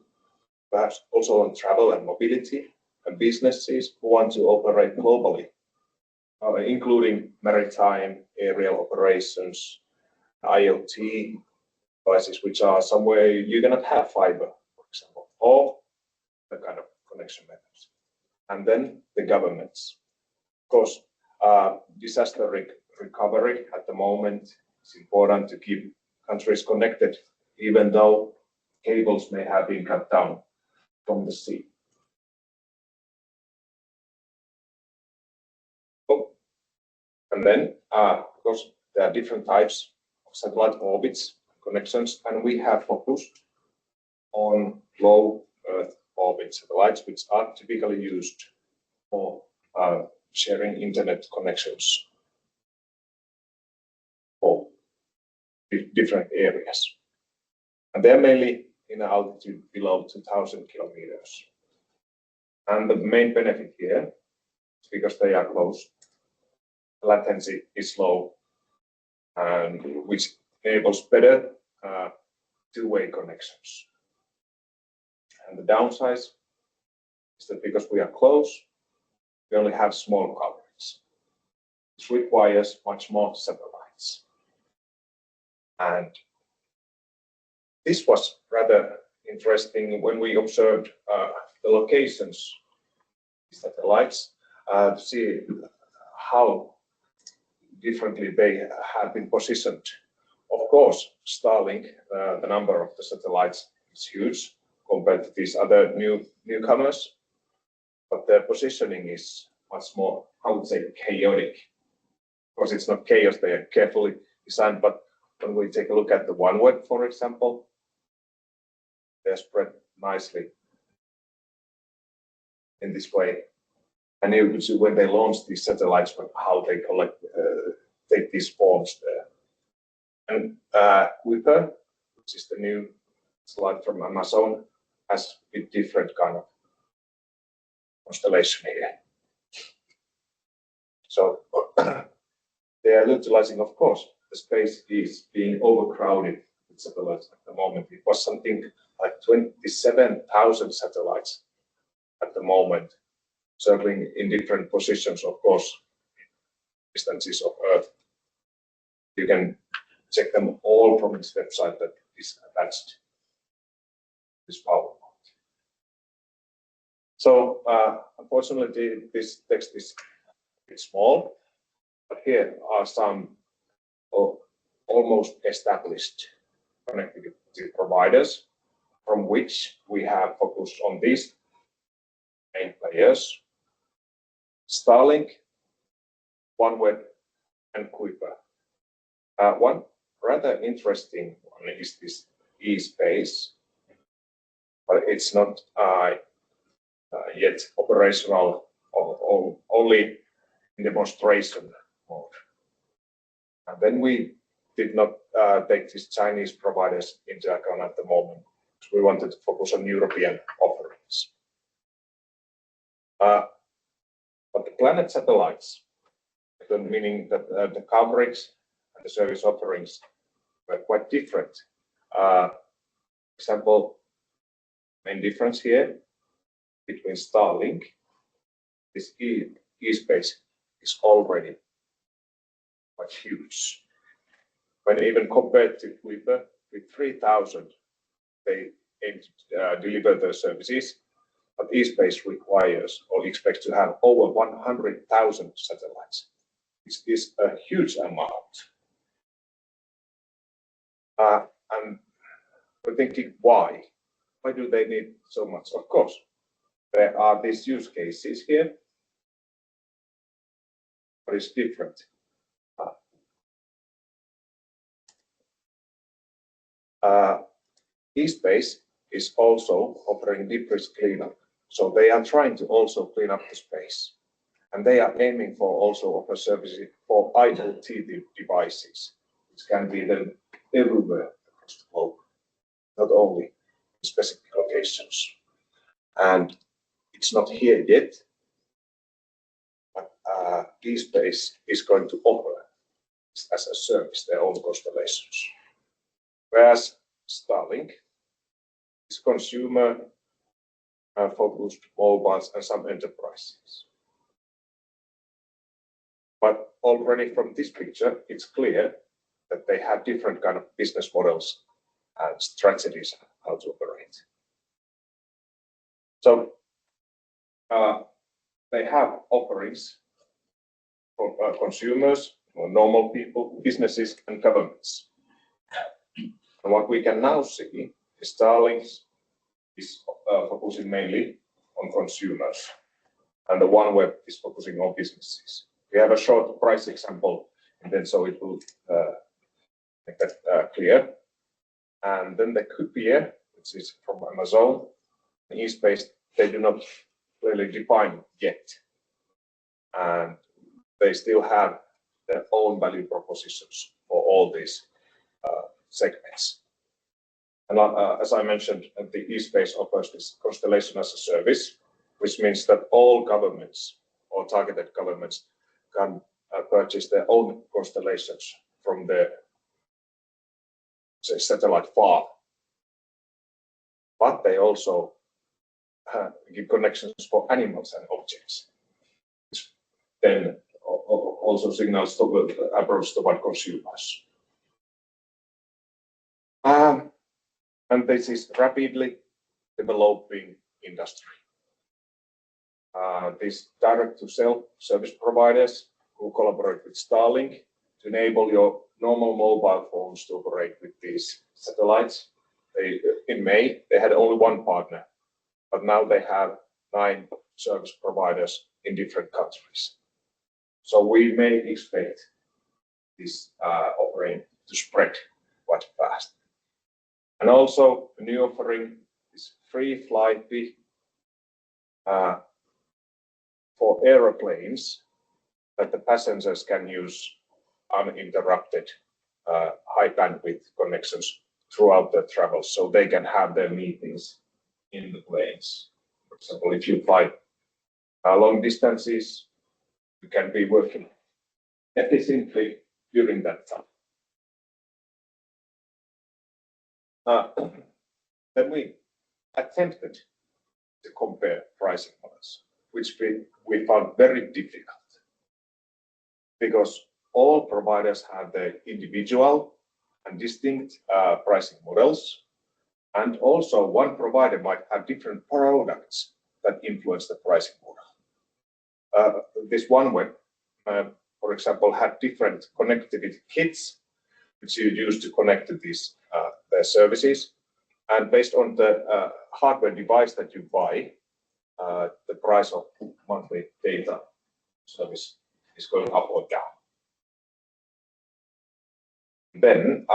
perhaps also on travel and mobility, and businesses who want to operate globally, including maritime, aerial operations, IoT devices, which are somewhere you cannot have fiber, for example, or the kind of connection methods. And then the governments. Of course, disaster recovery at the moment is important to keep countries connected, even though cables may have been cut down from the sea. Oh. And then, of course, there are different types of satellite orbits connections, and we have focused on low Earth orbit satellites, which are typically used for sharing internet connections for different areas. And they're mainly in an altitude below 2,000 kilometers. And the main benefit here is because they are close, latency is low, and which enables better two-way connections. And the downside is that because we are close, we only have small coverage. It requires much more satellites. And this was rather interesting when we observed the locations of satellites to see how differently they have been positioned. Of course, Starlink, the number of the satellites is huge compared to these other newcomers, but their positioning is much more, I would say, chaotic. Of course, it's not chaos, they are carefully designed, but when we take a look at the OneWeb, for example, they're spread nicely in this way. And you can see when they launch these satellites, how they take these forms there. And Kuiper, which is the new satellite from Amazon, has a bit different kind of constellation here. So they are utilizing, of course, the space is being overcrowded with satellites at the moment. It was something like 27,000 satellites at the moment, circling in different positions, of course, distances of Earth. You can check them all from this website that is attached to this PowerPoint. So unfortunately, this text is a bit small, but here are some almost established connectivity providers from which we have focused on these main players: Starlink, OneWeb, and Kuiper. One rather interesting one is this eSpace, but it's not yet operational, or only in demonstration mode. And then we did not take these Chinese providers into account at the moment, because we wanted to focus on European offerings. But the Planet satellites, meaning that the coverage and the service offerings were quite different. Example, main difference here between Starlink, this eSpace is already quite huge. When even compared to Kuiper, with 3,000, they aim to deliver their services, but eSpace requires or expects to have over 100,000 satellites. This is a huge amount. And we're thinking, why? Why do they need so much? Of course, there are these use cases here, but it's different. eSpace is also offering deep risk cleanup. So they are trying to also clean up the space. And they are aiming for also offer services for IoT devices, which can be then everywhere across the globe, not only in specific locations. And it's not here yet, but eSpace is going to offer as a service their own constellations. Whereas Starlink is consumer focused mobiles and some enterprises. But already from this picture, it's clear that they have different kind of business models and strategies how to operate. So they have offerings for consumers, or normal people, businesses, and governments. And what we can now see is Starlink is focusing mainly on consumers, and the OneWeb is focusing on businesses. We have a short price example, and then so it will make that clear. And then the Kuiper, which is from Amazon, and eSpace, they do not clearly define yet, and they still have their own value propositions for all these segments. And as I mentioned, the eSpace offers this constellation as a service, which means that all governments or targeted governments can purchase their own constellations from the satellite farm. But they also give connections for animals and objects, which then also signals toward approach toward consumers. And this is rapidly developing industry. These direct-to-cell service providers who collaborate with Starlink to enable your normal mobile phones to operate with these satellites. In May, they had only one partner, but now they have 9 service providers in different countries. So we may expect this offering to spread quite fast. And also, a new offering is free flight for aeroplanes that the passengers can use uninterrupted high bandwidth connections throughout their travels, so they can have their meetings in the planes. For example, if you fly long distances, you can be working efficiently during that time. Then we attempted to compare pricing models, which we found very difficult because all providers have their individual and distinct pricing models. And also one provider might have different products that influence the pricing model. This one web, for example, had different connectivity kits, which you use to connect to these their services. And based on the hardware device that you buy, the price of monthly data service is going up or down. Then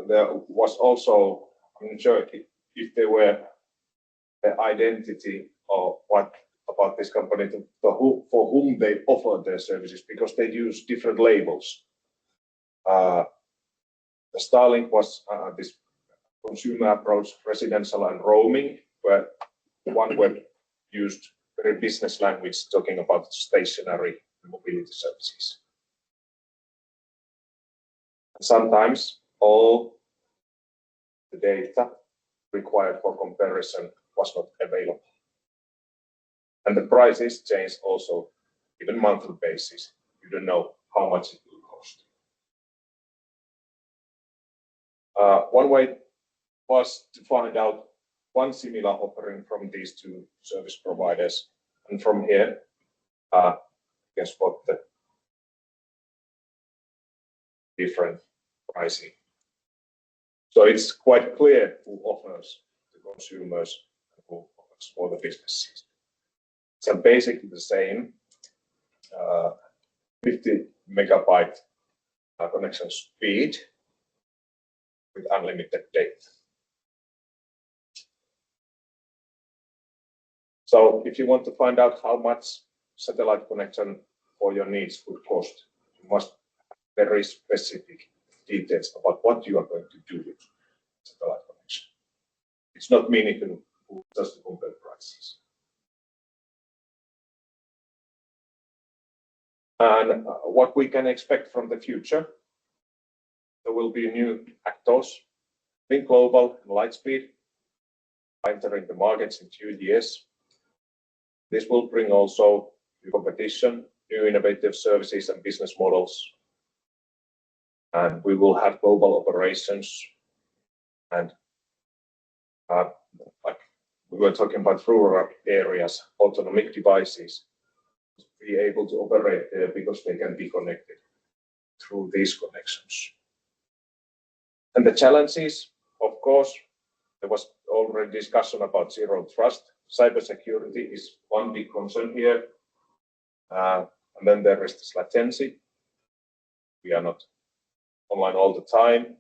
there was also, I'm not sure if there were the identity or what about this company for whom they offer their services, because they use different labels. The Starlink was this consumer approach, residential and roaming, where one web used very business language talking about stationary mobility services. Sometimes all the data required for comparison was not available. And the prices change also, even monthly basis. You don't know how much it will cost. One way was to find out one similar offering from these two service providers. And from here, guess what the different pricing. So it's quite clear who offers the consumers and who offers for the businesses. So basically the same 50 megabyte connection speed with unlimited data. So if you want to find out how much satellite connection for your needs would cost, you must have very specific details about what you are going to do with satellite connection. It's not meaningful just to compare prices. And what we can expect from the future, there will be new actors, Think Global and Lightspeed, entering the markets in 2 years. This will bring also new competition, new innovative services and business models. And we will have global operations. And like we were talking about rural areas, autonomic devices, be able to operate there because they can be connected through these connections. And the challenges, of course, there was already discussion about zero trust. Cybersecurity is one big concern here. And then there is this latency. We are not online all the time.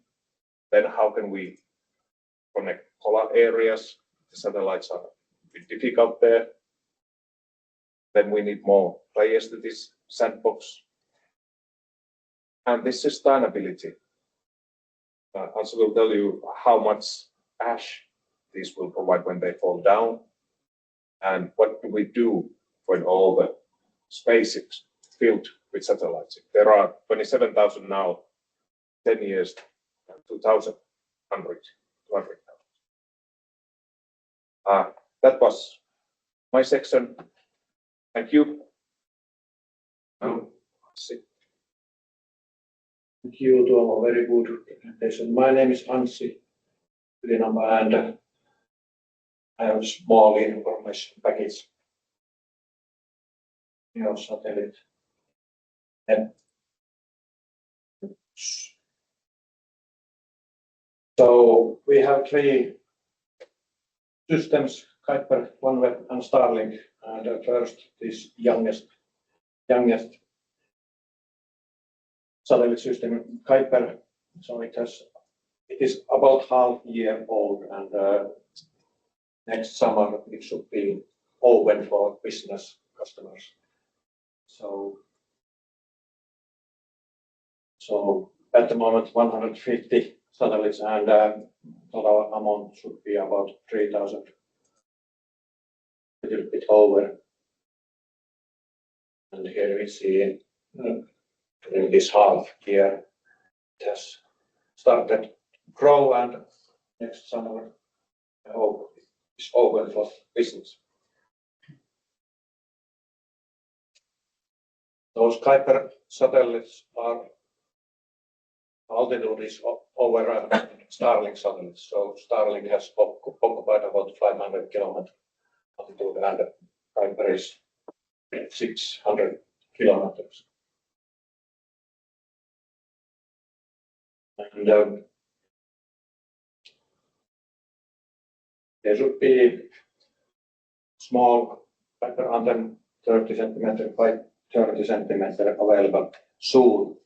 Then how can we connect polar areas? The satellites are a bit difficult there. Then we need more players to this sandbox. And this sustainability. Anssi will tell you how much ash these will provide when they fall down. And what do we do when all the space is filled with satellites? There are 27,000 now, 10 years, 2,000, 200,000. That was my section. Thank you. Anssi. Thank you, Tuomo. Very good presentation. My name is Anssi, Ylinampa, and I have a small information package. Your satellite. So we have 3 systems, Kuiper, OneWeb, and Starlink. And first, this youngest satellite system, Kuiper. So it is about half year old, and next summer it should be open for business customers. So at the moment 150 satellites, and total amount should be about 3,000, a little bit over. And here we see during this half year it has started to grow, and next summer I hope it's open for business. Those Kuiper satellites are altitude is over Starlink satellites. So Starlink has occupied about 500 kilometers altitude, and Kuiper is 600 kilometers. And there should be small Kuiper antenna 30 centimeter by 30 centimeter available soon,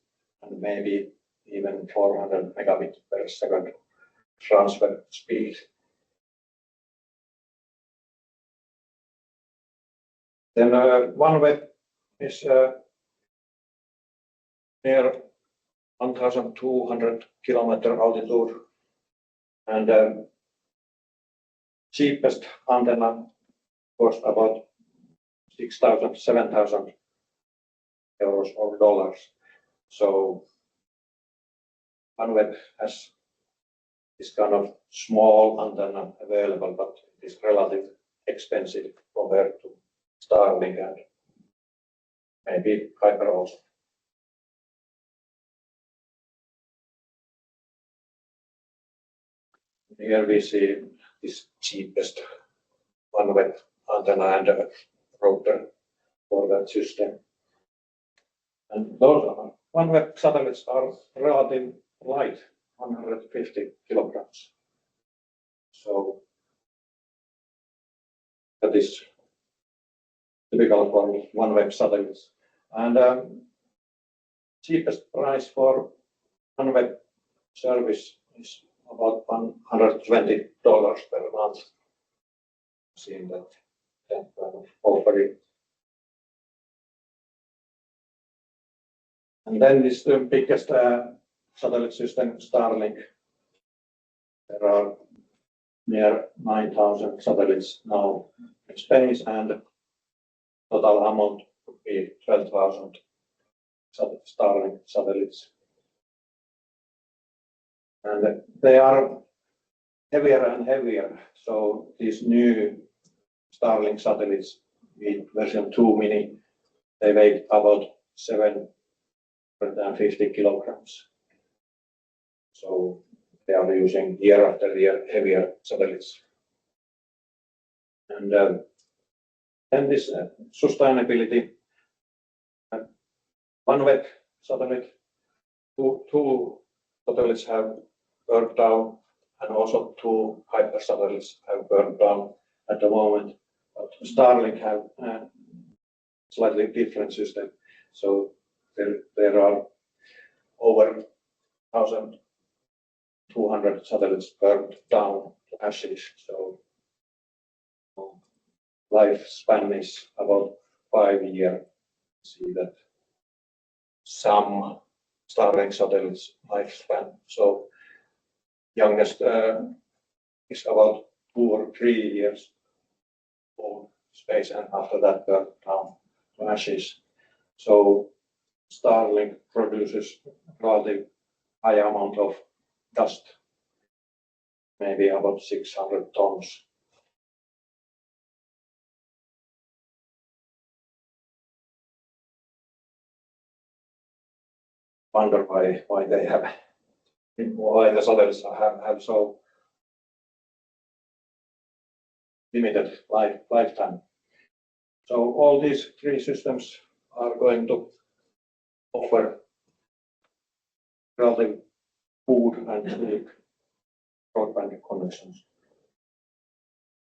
and maybe even 400 megabits per second transfer speed. Then OneWeb is near 1,200 kilometer altitude, and cheapest antenna cost about 6,000, 7,000 euros or dollars. So OneWeb has this kind of small antenna available, but it is relatively expensive compared to Starlink and maybe Kuiper also. Here we see this cheapest OneWeb antenna and a router for that system. And those OneWeb satellites are relatively light, 150 kilograms. So that is typical for OneWeb satellites. And cheapest price for OneWeb service is about $120 per month. Seeing that kind of offering. And then this the biggest satellite system, Starlink. There are near 9,000 satellites now in space, and total amount would be 12,000 Starlink satellites. And they are heavier and heavier. So these new Starlink satellites with version 2 mini, they weigh about 750 kilograms. So they are using year after year heavier satellites. And then this sustainability. OneWeb satellite, two satellites have burned down, and also two Kuiper satellites have burned down at the moment. But Starlink have a slightly different system. So there are over 1,200 satellites burned down to ashes. So lifespan is about 5 years. See that some Starlink satellites lifespan. So youngest is about 2 or 3 years for space, and after that burned down to ashes. So Starlink produces rather high amount of dust, maybe about 600 tons. Wonder why they have, why the satellites have so limited lifetime. So all these three systems are going to offer relative good and cheap broadband connections.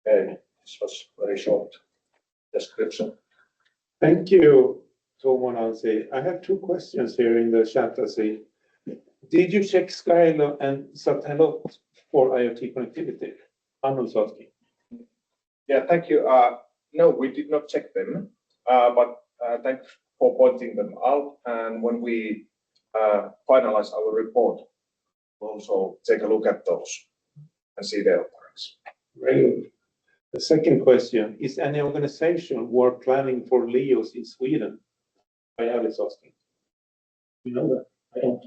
Okay, this was very short description. Thank you, Tuomo and Anssi. I have two questions here in the chat. I see. Did you check Skylo and Satelot for IoT connectivity? Arnold's asking. Yeah, thank you. No, we did not check them, but thanks for pointing them out. And when we finalize our report, we'll also take a look at those and see their offerings. Very good. The second question, is any organization worth planning for LEOs in Sweden? I have it asking. You know that? I don't.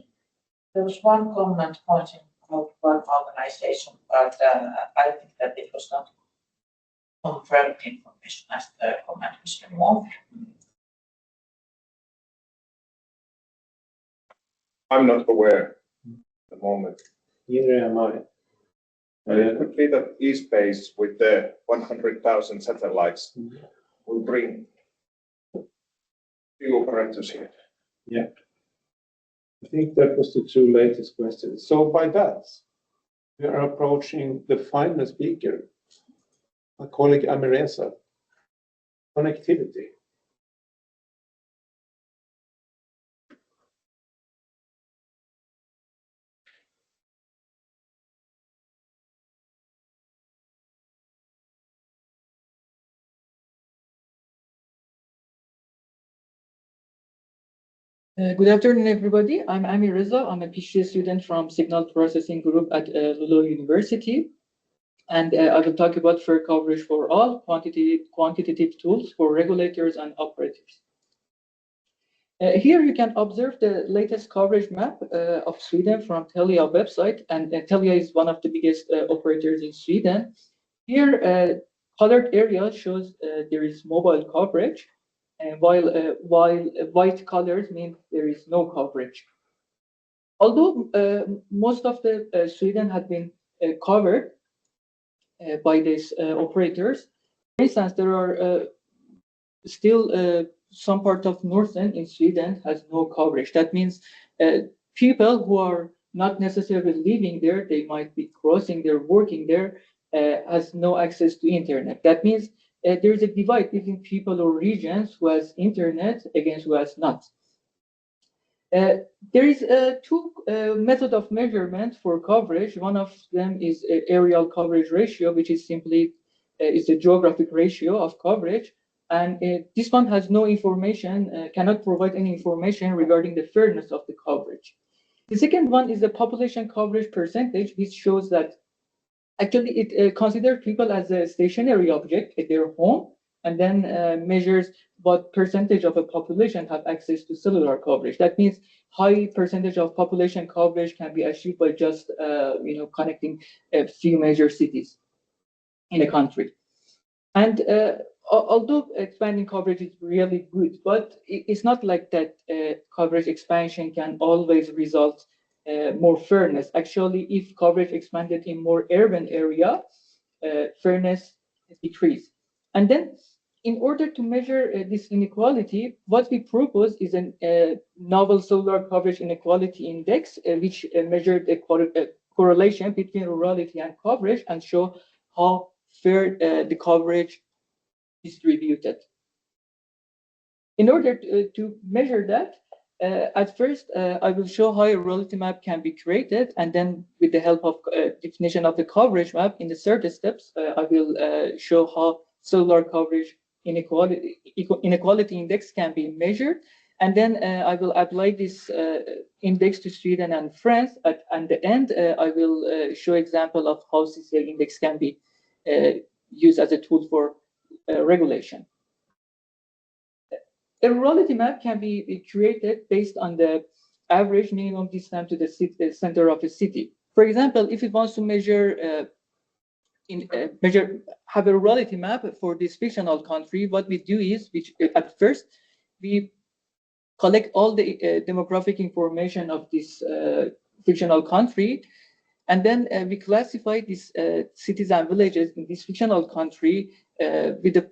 There was one comment pointing out one organization, but I think that it was not confirmed information as the comment was removed. I'm not aware at the moment. Neither am I. It could be that eSpace with the 100,000 satellites will bring few operators here. Yeah. I think that was the two latest questions. So by that, we are approaching the final speaker, my colleague Amirreza. Connectivity. Good afternoon, everybody. I'm Amirreza. I'm a PhD student from Signal Processing Group at Luleå University. And I will talk about fair coverage for all quantitative tools for regulators and operators. Here you can observe the latest coverage map of Sweden from Telia website. And Telia is one of the biggest operators in Sweden. Here, colored area shows there is mobile coverage. And while white colors mean there is no coverage. Although most of the Sweden had been covered by these operators, for instance, there are still some part of northern in Sweden has no coverage. That means people who are not necessarily living there, they might be crossing there, working there, has no access to internet. That means there is a divide between people or regions who has internet against who has not. There is two method of measurement for coverage. One of them is aerial coverage ratio, which is simply is a geographic ratio of coverage. And this one has no information, cannot provide any information regarding the fairness of the coverage. The second one is the population coverage percentage, which shows that actually it considers people as a stationary object at their home, and then measures what percentage of a population have access to cellular coverage. That means high percentage of population coverage can be achieved by just connecting a few major cities in a country. And although expanding coverage is really good, but it's not like that coverage expansion can always result more fairness. Actually, if coverage expanded in more urban area, fairness decreased. And then in order to measure this inequality, what we propose is a novel cellular coverage inequality index, which measured the correlation between rurality and coverage and show how fair the coverage distributed. In order to measure that, at first, I will show how a rurality map can be created, and then with the help of definition of the coverage map in the third steps, I will show how cellular coverage inequality index can be measured. And then I will apply this index to Sweden and France. At the end, I will show example of how CCL index can be used as a tool for regulation. A rurality map can be created based on the average minimum distance to the center of a city. For example, if it wants to measure have a rurality map for this fictional country, what we do is, at first we collect all the demographic information of this fictional country, and then we classify these cities and villages in this fictional country with the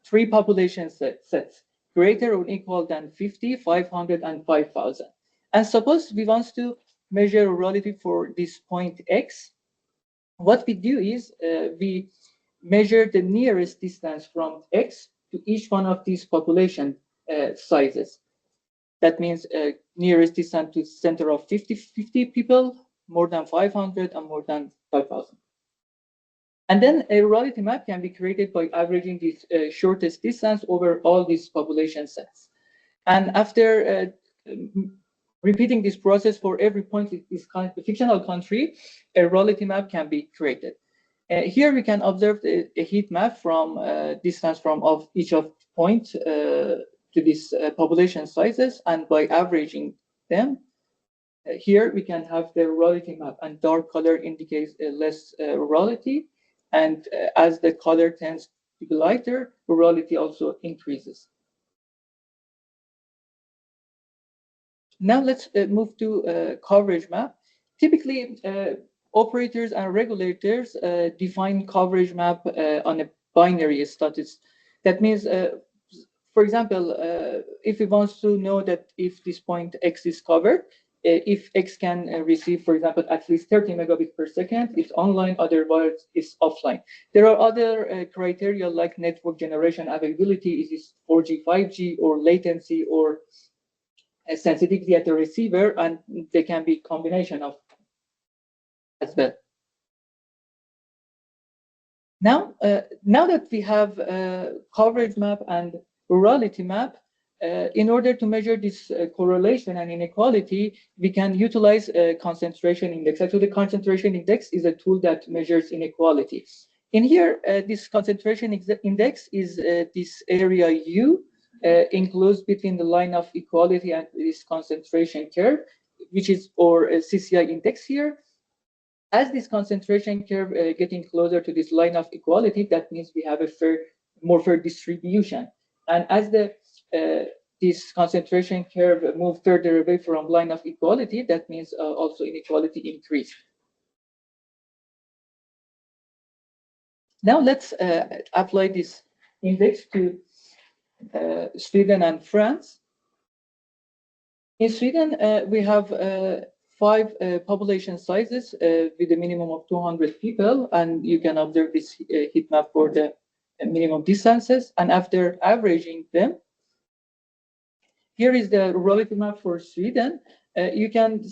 three population sets, greater or equal than 50, 500, and 5,000. And suppose we want to measure rurality for this point X. What we do is we measure the nearest distance from X to each one of these population sizes. That means nearest distance to center of 50 people, more than 500, and more than 5,000. And then a rurality map can be created by averaging this shortest distance over all these population sets. And after repeating this process for every point in this fictional country, a rurality map can be created. Here we can observe a heat map from distance from of each of point these population sizes, and by averaging them, here we can have the rurality map, and dark color indicates less rurality, and as the color tends to be lighter, rurality also increases. Now let's move to coverage map. Typically, operators and regulators define coverage map on a binary status. That means, for example, if we want to know that if this point X is covered, if X can receive, for example, at least 30 megabits per second, it's online, otherwise it's offline. There are other criteria like network generation availability, is this 4G, 5G, or latency, or sensitivity at the receiver, and they can be combination of as well. Now, now that we have coverage map and rurality map, in order to measure this correlation and inequality, we can utilize a concentration index. Actually, the concentration index is a tool that measures inequality. In here, this concentration index is this area U enclosed between the line of equality and this concentration curve, which is or CCI index here. As this concentration curve getting closer to this line of equality, that means we have a more fair distribution. And as the this concentration curve move further away from line of equality, that means also inequality increase. Now let's apply this index to Sweden and France. In Sweden, we have 5 population sizes with a minimum of 200 people, and you can observe this heat map for the minimum distances. And after averaging them, here is the rurality map for Sweden. You can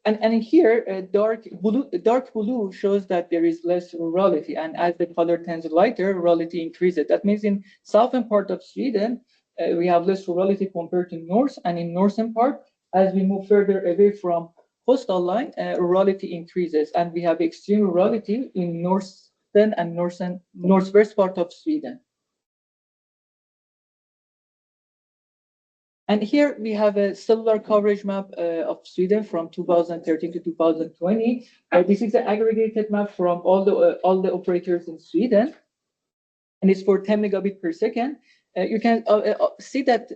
and here dark blue shows that there is less rurality, and as the color turns lighter, rurality increases. That means in southern part of Sweden we have less rurality compared to north, and in northern part, as we move further away from coastal line, rurality increases, and we have extreme rurality in northern and northwest part of Sweden. And here we have a cellular coverage map of Sweden from 2013 to 2020. This is an aggregated map from all the operators in Sweden, and it's for 10 megabit per second. You can see that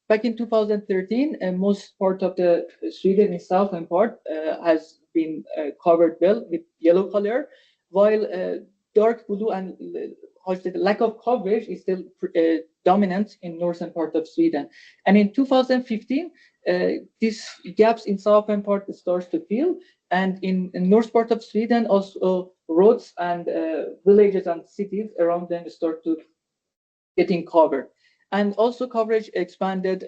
back in 2013, most part of the Sweden in southern part has been covered well with yellow color, while dark blue and the lack of coverage is still dominant in northern part of Sweden. And in 2015, these gaps in southern part starts to fill, and in north part of Sweden, also roads and villages and cities around them start to getting covered. And also coverage expanded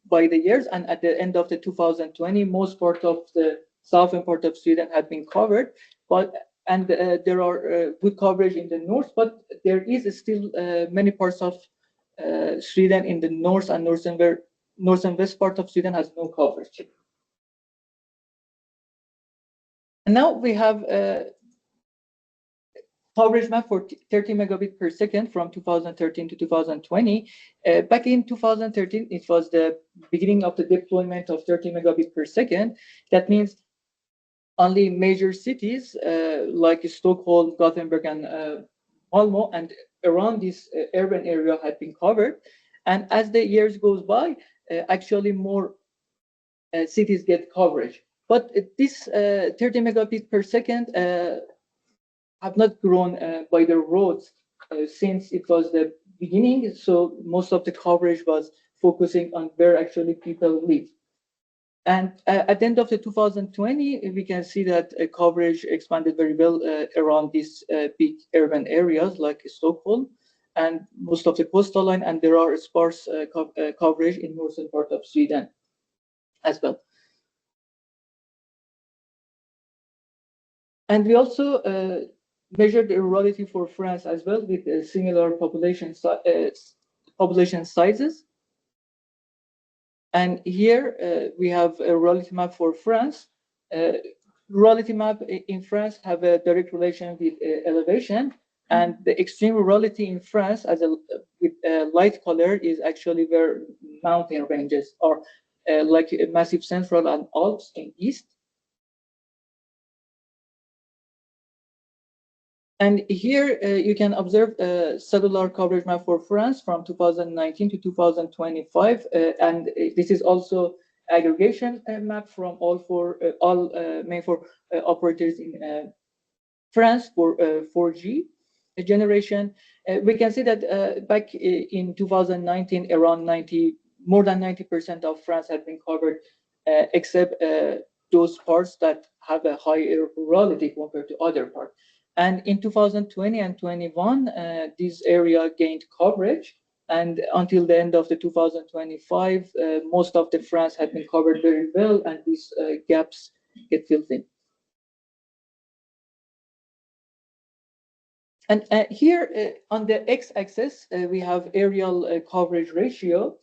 by the years, and at the end of the 2020, most part of the southern part of Sweden had been covered, and there are good coverage in the north, but there is still many parts of Sweden in the north and north and west part of Sweden has no coverage. And now we have coverage map for 30 megabit per second from 2013 to 2020. Back in 2013, it was the beginning of the deployment of 30 megabit per second. That means only major cities like Stockholm, Gothenburg, and Malmö, and around this urban area had been covered. And as the years goes by, actually more cities get coverage. But this 30 megabit per second have not grown by the roads since it was the beginning. So most of the coverage was focusing on where actually people live. And at the end of the 2020, we can see that coverage expanded very well around these big urban areas like Stockholm and most of the coastal line, and there are sparse coverage in northern part of Sweden as well. And we also measured the rurality for France as well with similar population sizes. And here we have a rurality map for France. Rurality map in France have a direct relation with elevation, And the extreme rurality in France, with light color, is actually where mountain ranges are, like Massif Central and Alps in east. And here you can observe a cellular coverage map for France from 2019 to 2025, and this is also aggregation map from all main four operators in France for 4G generation. We can see that back in 2019, around more than 90% of France had been covered, except those parts that have a higher rurality compared to other parts. And in 2020 and 21, this area gained coverage. And until the end of the 2025, most of the France had been covered very well, and these gaps get filled in. And here on the x-axis, we have aerial coverage ratio.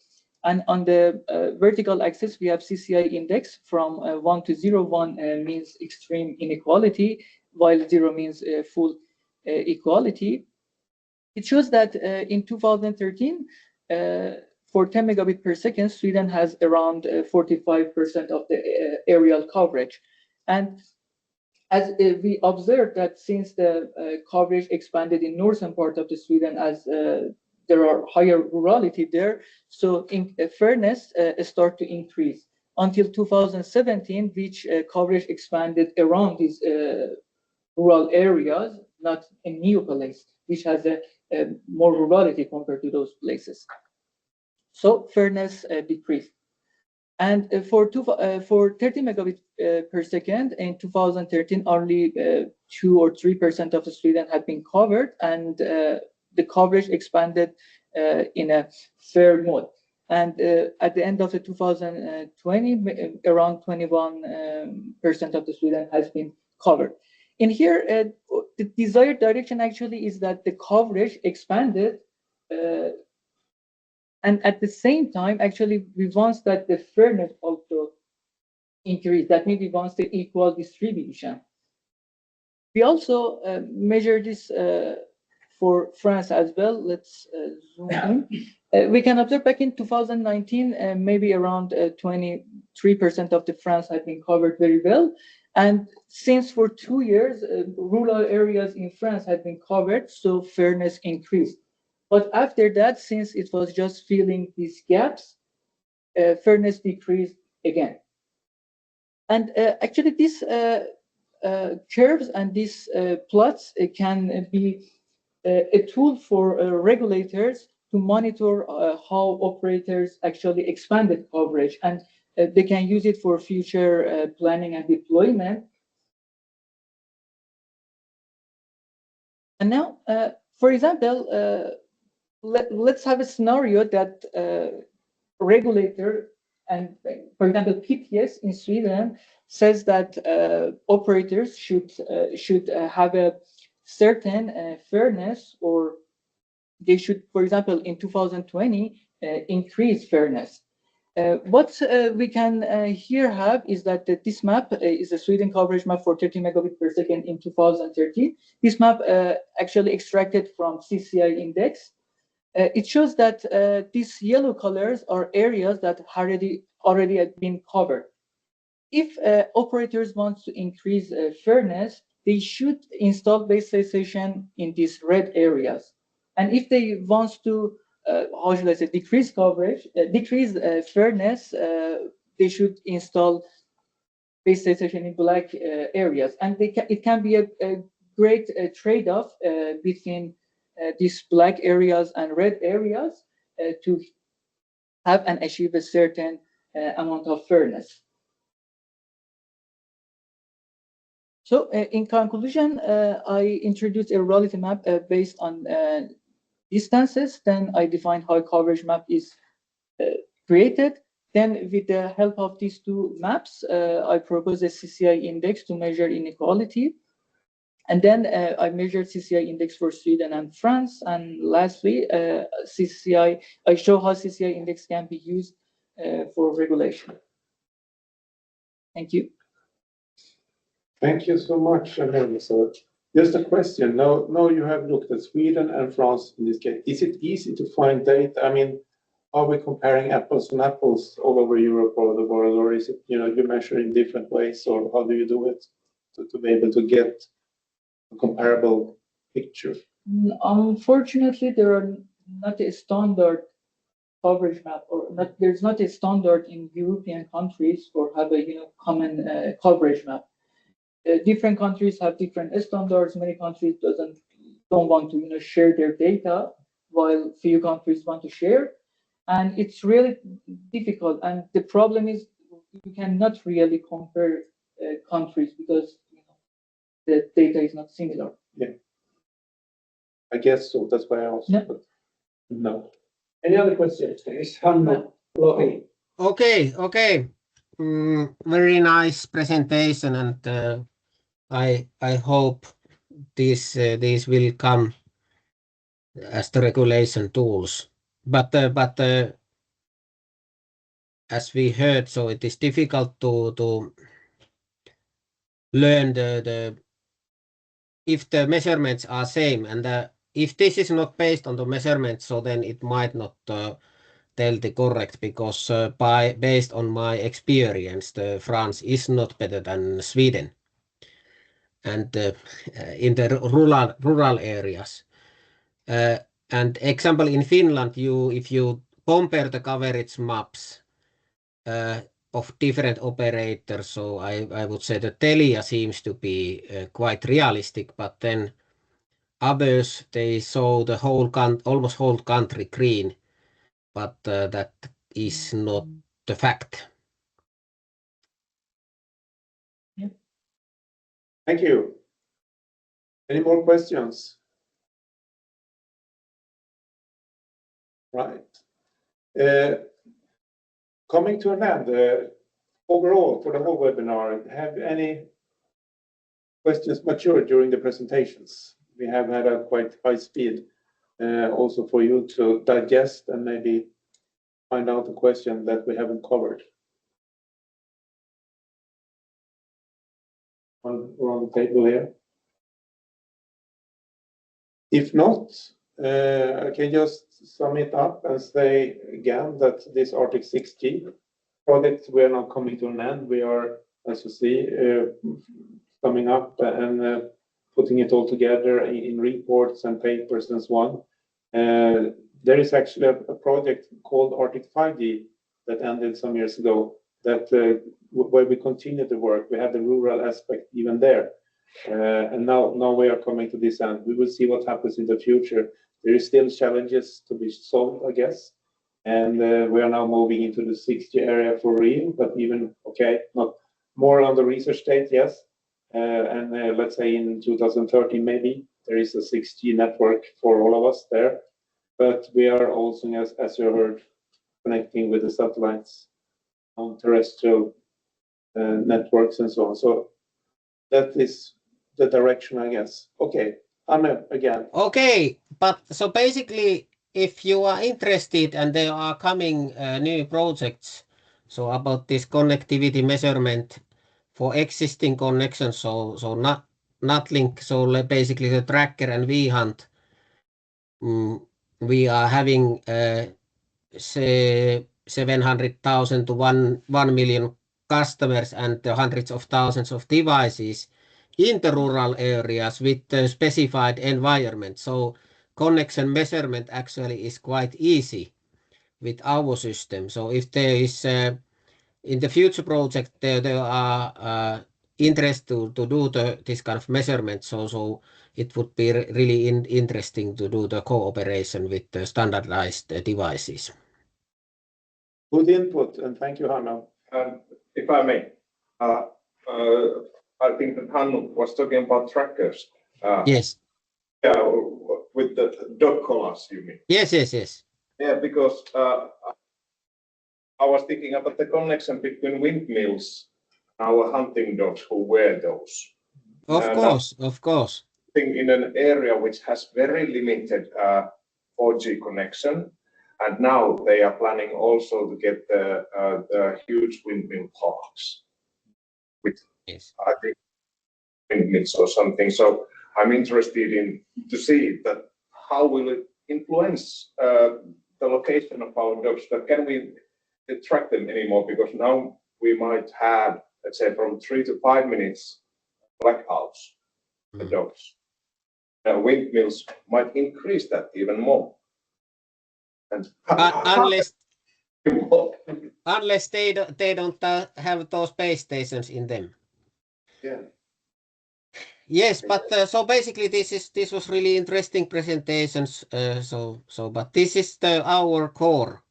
And on the vertical axis, we have CCI index from 1 to 0. 1 means extreme inequality, while 0 means full equality. It shows that in 2013, for 10 megabit per second, Sweden has around 45% of the aerial coverage. And as we observed that since the coverage expanded in northern part of the Sweden, as there are higher rurality there, so in fairness start to increase until 2017, which coverage expanded around these rural areas, not in new place, which has a more rurality compared to those places. So fairness decreased. And for 30 megabit per second in 2013, only 2 or 3% of the Sweden had been covered, and the coverage expanded in a fair mode. And at the end of the 2020, around 21% of the Sweden has been covered. In here, the desired direction actually is that the coverage expanded, and at the same time, actually, we want that the fairness also increase. That means we want the equal distribution. We also measure this for France as well. Let's zoom in. We can observe back in 2019, maybe around 23% of the France had been covered very well. And since for 2 years, rural areas in France had been covered, so fairness increased. But after that, since it was just filling these gaps, fairness decreased again. And actually, these curves and these plots can be a tool for regulators to monitor how operators actually expanded coverage, and they can use it for future planning and deployment. And now, for example, let's have a scenario that regulator and, for example, PTS in Sweden says that operators should have a certain fairness, or they should, for example, in 2020 increase fairness. What we can here have is that this map is a Sweden coverage map for 30 megabit per second in 2013. This map actually extracted from CCI index. It shows that these yellow colors are areas that already had been covered. If operators want to increase fairness, they should install base station in these red areas. And if they want to, how should I say, decrease coverage, decrease fairness, they should install base station in black areas. And it can be a great trade-off between these black areas and red areas to have and achieve a certain amount of fairness. So in conclusion, I introduced a rurality map based on distances. Then I defined how a coverage map is created. Then with the help of these two maps, I proposed a CCI index to measure inequality. And then I measured CCI index for Sweden and France. And lastly, I show how CCI index can be used for regulation. Thank you. Thank you so much, Amirreza. Just a question. Now you have looked at Sweden and France in this case. Is it easy to find data? I mean, are we comparing apples and apples all over Europe or the world, or is it, you measure in different ways, or how do you do it to be able to get a comparable picture? Unfortunately, there are not a standard coverage map, or not. There's not a standard in European countries for have a common coverage map. Different countries have different standards. Many countries don't want to share their data, while few countries want to share, and it's really difficult. And the problem is you cannot really compare countries because the data is not similar. Yeah, I guess so. That's why I asked. Yeah. But no. Any other questions? Please, Hannu Lohi. Okay. Very nice presentation, and I hope these will come as the regulation tools. But as we heard, so it is difficult to learn if the measurements are same, and if this is not based on the measurements, so then it might not tell the correct, because based on my experience, the France is not better than Sweden, and in the rural areas. And example in Finland, if you compare the coverage maps of different operators, so I would say that Telia seems to be quite realistic, but then others, they show the almost whole country green, but that is not the fact. Yeah. Thank you. Any more questions? Right. Coming to an end, overall for the whole webinar, have any questions matured during the presentations? We have had a quite high speed also for you to digest and maybe find out a question that we haven't covered. On the table here. If not, I can just sum it up and say again that this Arctic 6G project, we are now coming to an end. We are, as you see, summing up and putting it all together in reports and papers and so on. There is actually a project called Arctic 5G that ended some years ago, that where we continue the work. We have the rural aspect even there. And now we are coming to this end. We will see what happens in the future. There is still challenges to be solved, I guess. And we are now moving into the 6G area for real, but even, not more on the research state, yes. And let's say in 2030, maybe there is a 6G network for all of us there. But we are also, as you heard, connecting with the satellites on terrestrial networks and so on. So that is the direction, I guess. Okay, Anne again. Okay, but so basically, if you are interested and there are coming new projects, so about this connectivity measurement for existing connections, so not link, so basically the tracker and vHunt, we are having say 700,000 to 1 million customers and hundreds of thousands of devices in the rural areas with the specified environment. So connection measurement actually is quite easy with our system. So if there is in the future project there are interest to do this kind of measurement, so it would be really interesting to do the cooperation with the standardized devices. Good input, and thank you, Hannu. If I may, I think that Hannu was talking about trackers. Yes. Yeah, with the dog collars, you mean? Yes. Yeah, because I was thinking about the connection between windmills and our hunting dogs who wear those. Of course. In an area which has very limited 4G connection, and now they are planning also to get the huge windmill parks with, yes, I think, windmills or something. So I'm interested in to see that how will it influence the location of our dogs. That can we track them anymore? Because now we might have, let's say, from 3 to 5 minutes blackouts for dogs. Windmills might increase that even more. And unless they don't have those base stations in them. Yeah. Yes, but so basically this was really interesting presentations. But this is our core,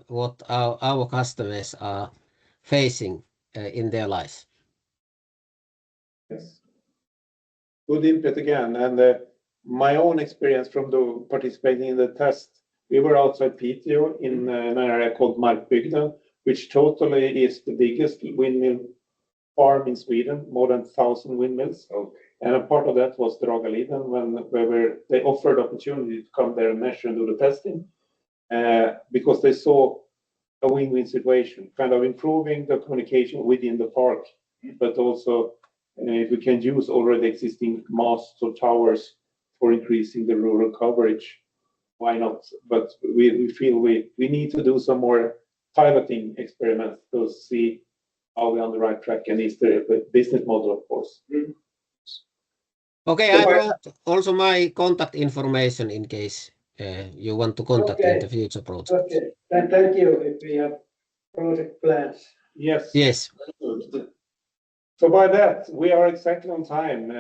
what our customers are facing in their lives. Yes. Good input again. And my own experience from participating in the test, we were outside Piteå in an area called Markbygden, which totally is the biggest windmill farm in Sweden, more than 1,000 windmills. Okay. And a part of that was Dragaliden, where they offered opportunity to come there and measure and do the testing, because they saw a win-win situation, kind of improving the communication within the park, but also if we can use already existing masts or towers for increasing the rural coverage, why not? But we feel we need to do some more piloting experiments to see are we on the right track, and is there a business model, of course. Okay, I wrote also my contact information in case you want to contact in the future project. Okay, and thank you if we have project plans. Yes. Yes. So by that, we are exactly on time.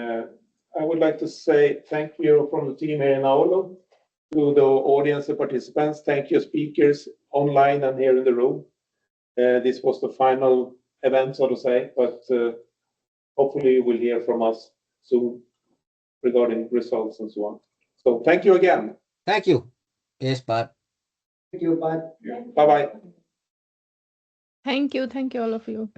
I would like to say thank you from the team here in Oulu to the audience and participants. Thank you, speakers online and here in the room. This was the final event, so to say, but hopefully you will hear from us soon regarding results and so on. So thank you again. Thank you. Yes, bye. Thank you, bye. Bye-bye. Thank you all of you.